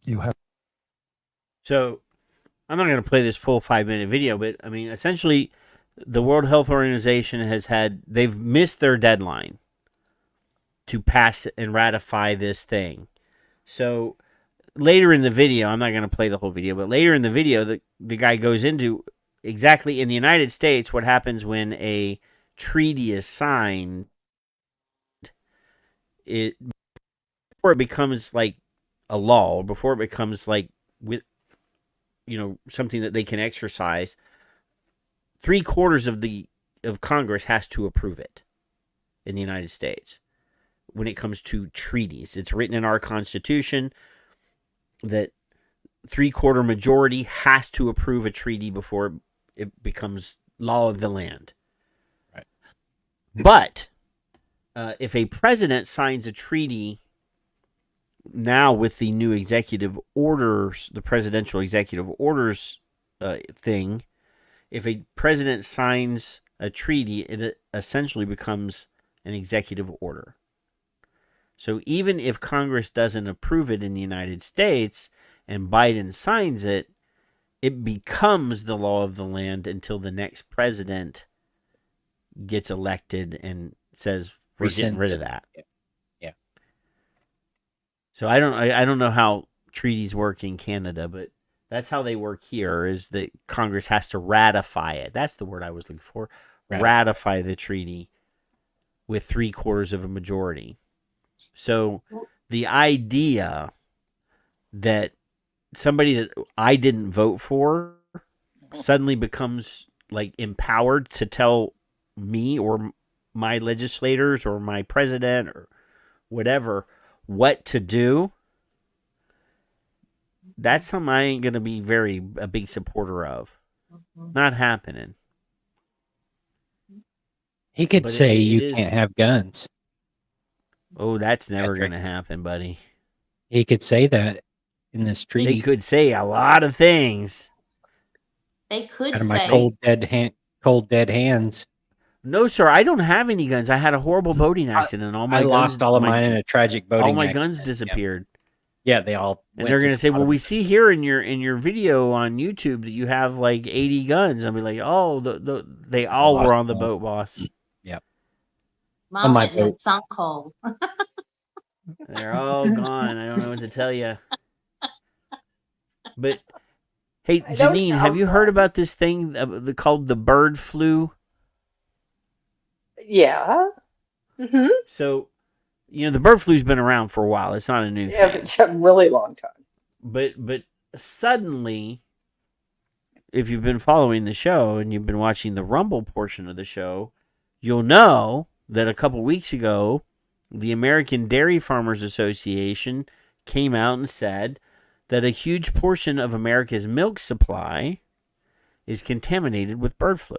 you have. So I'm not going to play this full 5-minute video, but I mean, essentially, the World Health Organization they've missed their deadline to pass and ratify this thing. So later in the video, I'm not going to play the whole video, but later in the video, the guy goes into exactly in the United States what happens when a treaty is signed. Before it becomes like a law, or before it becomes like something that they can exercise, 3/4 of Congress has to approve it in the United States. When it comes to treaties, it's written in our Constitution that 3/4 majority has to approve a treaty before it becomes law of the land. Right. But if a president signs a treaty now with the new executive orders, the presidential executive orders thing, if a president signs a treaty, it essentially becomes an executive order. So even if Congress doesn't approve it in the United States and Biden signs it, it becomes the law of the land until the next president gets elected and says, we're getting rid of that. Yeah. So I don't know how treaties work in Canada, but that's how they work here, is that Congress has to ratify it. That's the word I was looking for. Ratify the treaty with 3/4 of a majority. So the idea that somebody that I didn't vote for suddenly becomes like empowered to tell me or my legislators or my president or whatever what to do, that's something I ain't going to be a big supporter of. Not happening. He could say you can't have guns. Oh, that's never going to happen, buddy. He could say that in this treaty. They could say a lot of things. They could Out of say. my cold dead hands. No, sir, I don't have any guns. I had a horrible boating accident. I lost all of mine in a tragic boating accident. All my guns disappeared. Yeah, they all. And they're going to say, "Well, we see here in your video on YouTube that you have like 80 guns." I'll be like, "Oh, they all were on the boat, boss." Yep. Mom went in the sunk hole. They're all gone. I don't know what to tell you. But hey, Janine, have you heard about this thing called the bird flu? Yeah. Mm-hmm. So, the bird flu's been around for a while. It's not a new thing. It's a really long time. But suddenly, if you've been following the show and you've been watching the Rumble portion of the show, you'll know that a couple weeks ago, the American Dairy Farmers Association came out and said that a huge portion of America's milk supply is contaminated with bird flu.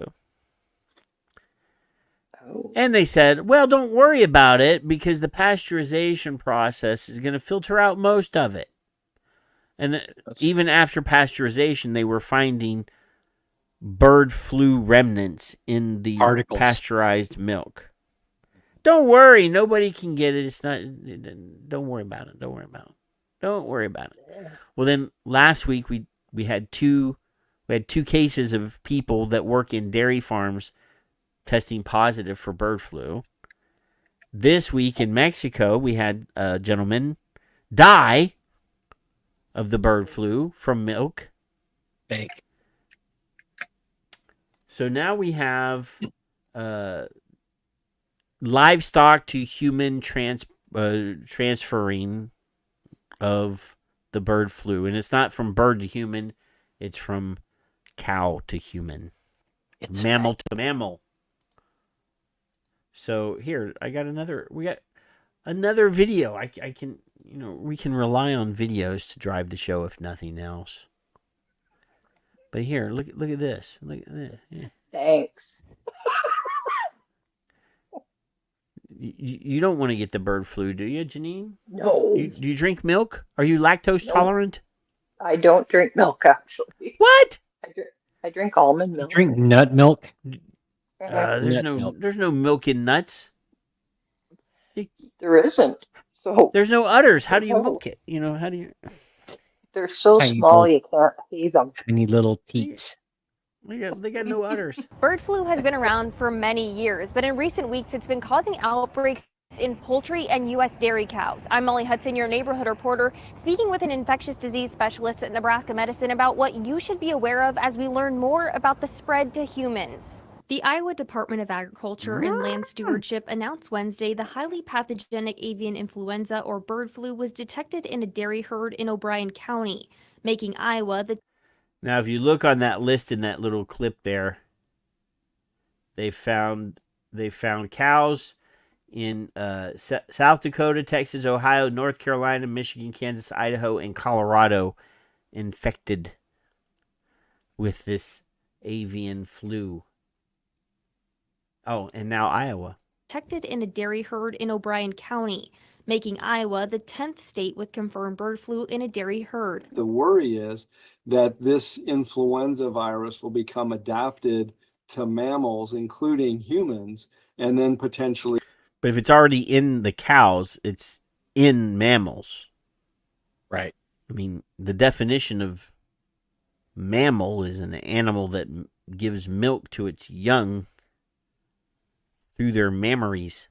And they said, well, don't worry about it because the pasteurization process is going to filter out most of it. And even after pasteurization, they were finding bird flu remnants in the pasteurized milk. Don't worry, nobody can get it. It's not. Don't worry about it. Don't worry about it. Don't worry about it. Well, then last week we had two cases of people that work in dairy farms testing positive for bird flu. This week in Mexico, we had a gentleman die of the bird flu from milk. Fake. So now we have livestock to human transferring of the bird flu. And it's not from bird to human. It's from cow to human. It's mammal to mammal. So here, we got another video. I can, we can rely on videos to drive the show if nothing else. But here, look at this. Look at this. Yeah. Thanks. You don't want to get the bird flu, do you, Janine? No. Do you drink milk? Are you lactose tolerant? I don't drink milk, actually. What? I drink almond milk. Drink nut milk. There's no milk in nuts. There isn't. So there's no udders. How do you milk it? How do you? They're so small you can't see them. Tiny little teats. They got no udders. Bird flu has been around for many years, but in recent weeks it's been causing outbreaks in poultry and U.S. dairy cows. I'm Molly Hudson, your neighborhood reporter, speaking with an infectious disease specialist at Nebraska Medicine about what you should be aware of as we learn more about the spread to humans. The Iowa Department of Agriculture and Land Stewardship announced Wednesday the highly pathogenic avian influenza, or bird flu, was detected in a dairy herd in O'Brien County, making Iowa the... Now, if you look on that list in that little clip there, they found cows in South Dakota, Texas, Ohio, North Carolina, Michigan, Kansas, Idaho, and Colorado infected with this avian flu. Oh, and now Iowa. Detected in a dairy herd in O'Brien County, making Iowa the 10th state with confirmed bird flu in a dairy herd. The worry is that this influenza virus will become adapted to mammals, including humans, and then potentially... But if it's already in the cows, it's in mammals. Right. I mean, the definition of mammal is an animal that gives milk to its young through their mammaries.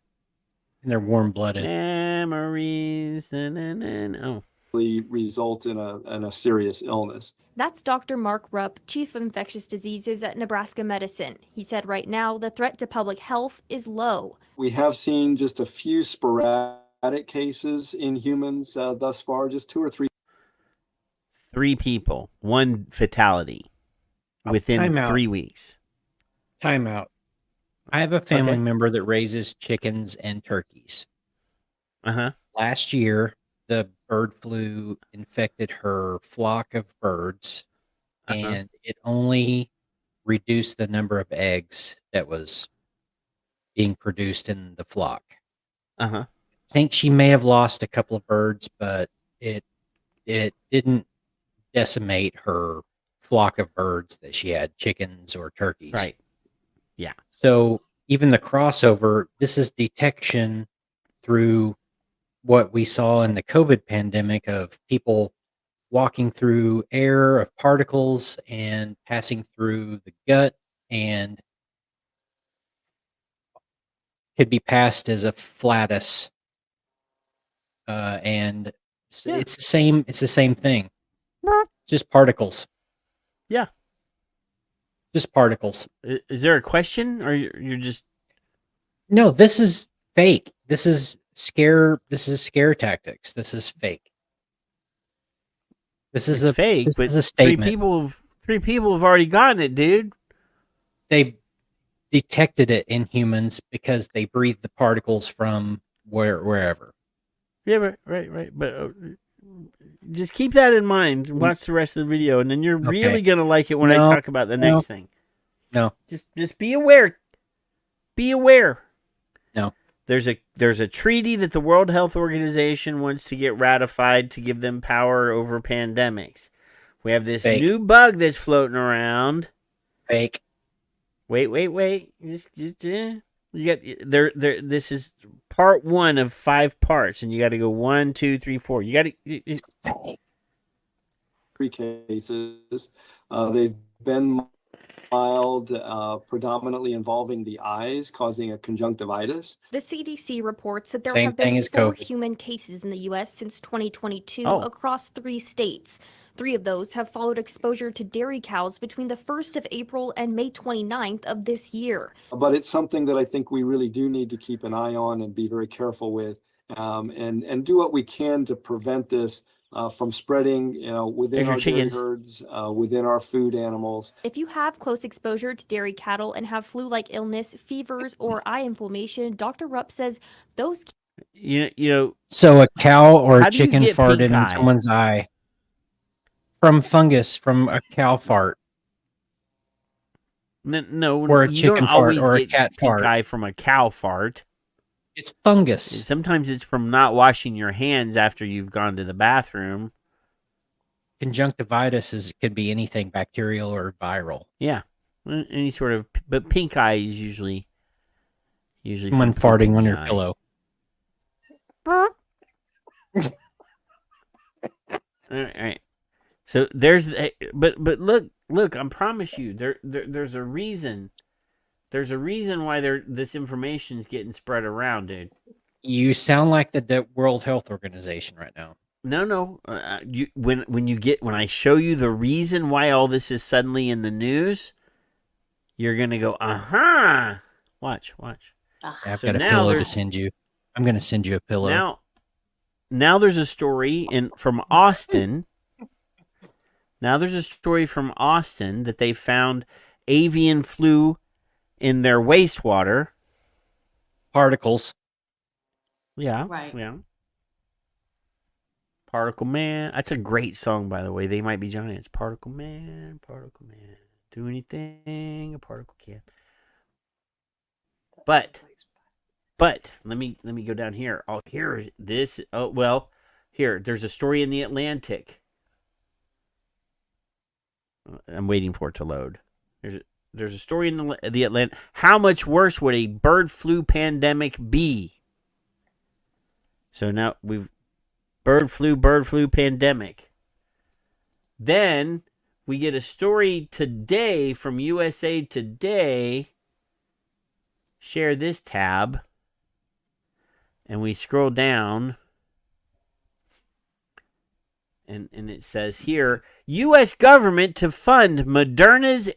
And they're warm-blooded. Mammaries. result in a serious illness. That's Dr. Mark Rupp, Chief of Infectious Diseases at Nebraska Medicine. He said right now the threat to public health is low. We have seen just a few sporadic cases in humans thus far, just 2 or 3. 3 people, 1 fatality within 3 weeks. Time out. I have a family member that raises chickens and turkeys. Last year, the bird flu infected her flock of birds, and it only reduced the number of eggs that was being produced in the flock. I think she may have lost a couple of birds, but it didn't decimate her flock of birds that she had, chickens or turkeys. Right. Yeah. So even the crossover, this is detection through what we saw in the COVID pandemic of people walking through air of particles and passing through the gut, and could be passed as a flatus. And it's the same thing. Just particles. Yeah. Just particles. Is there a question, or you're just... No, this is fake. This is scare tactics. This is fake. This is fake, this but is a statement. Three people have already gotten it, dude. They detected it in humans because they breathed the particles from wherever. Yeah, right. But just keep that in mind and watch the rest of the video, and then you're really gonna like it when I talk about the next thing. No, just be aware. Be aware. No, there's a treaty that the World Health Organization wants to get ratified to give them power over pandemics. We have this new bug that's floating around. Fake. Wait. Just you got there. This is part 1 of 5 parts, and you got to go 1, 2, 3, 4. You got to 3 cases. They've been mild, predominantly involving the eyes, causing a conjunctivitis. The CDC reports that there Same have been thing as 4 COVID. human cases in the U.S. since 2022 across 3 states. 3 of those have followed exposure to dairy cows between the 1st of April and May 29th of this year. But it's something that I think we really do need to keep an eye on and be very careful with, and do what we can to prevent this from spreading, within There's your our dairy chickens. herds, within our food animals. If you have close exposure to dairy cattle and have flu-like illness, fevers, or eye inflammation, Dr. Rupp says those. So a cow or How a do you chicken get farted pink in eye? someone's eye from fungus from a cow fart. No, Or a you chicken don't fart always or a get cat pink fart. eye from a cow fart. It's fungus. Sometimes it's from not washing your hands after you've gone to the bathroom. Conjunctivitis could be anything bacterial or viral. Yeah, any sort of. But pink eye is usually Someone from farting on the your eye. pillow. All right. So there's, but look. I promise you, there's a reason. There's a reason why this information's getting spread around, dude. You sound like the World Health Organization right now. No. When I show you the reason why all this is suddenly in the news, you're gonna go, Watch. I've So got a now pillow to there's- send you. I'm going to send you a pillow. Now there's a story from Austin. Now there's a story from Austin that they found avian flu in their wastewater. Particles. Yeah. Right. Yeah. Particle Man. That's a great song, by the way. They Might Be Giants. Particle Man. Do anything a particle can. But let me go down here. Here there's a story in the Atlantic. I'm waiting for it to load. There's a story in the Atlantic. How much worse would a bird flu pandemic be? So now we've bird flu pandemic. Then we get a story today from USA Today. Share this tab. And we scroll down. And it says here, U.S. government to fund Moderna's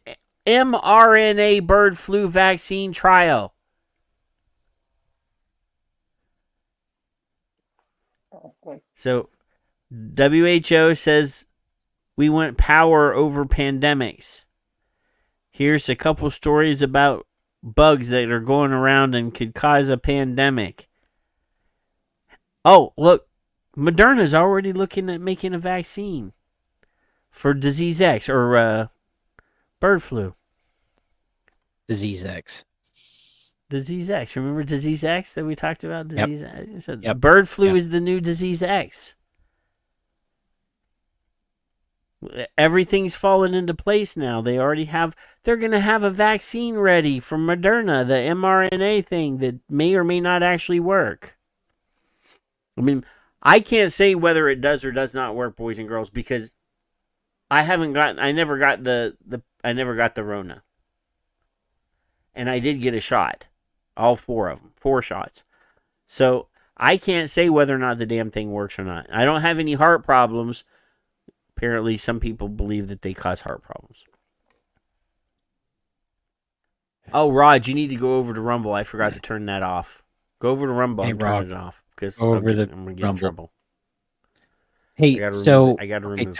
mRNA bird flu vaccine trial. So WHO says we want power over pandemics. Here's a couple stories about bugs that are going around and could cause a pandemic. Oh, look, Moderna's already looking at making a vaccine for disease X or bird flu. Disease X. Disease X. Remember Disease X that we talked about? Disease X. So Yep. Bird flu Yep. is the new Disease X. Everything's fallen into place now. They're going to have a vaccine ready from Moderna, the mRNA thing that may or may not actually work. I mean, I can't say whether it does or does not work, boys and girls, because I never got the Rona. And I did get a shot. All 4 of them. 4 shots. So I can't say whether or not the damn thing works or not. I don't have any heart problems. Apparently, some people believe that they cause heart problems. Oh, Rod, you need to go over to Rumble. I forgot to turn that off. Go over to Rumble and Rod, turn it off. Because go over I'm the going to get in Rumble. trouble. Hey, I gotta so remove it.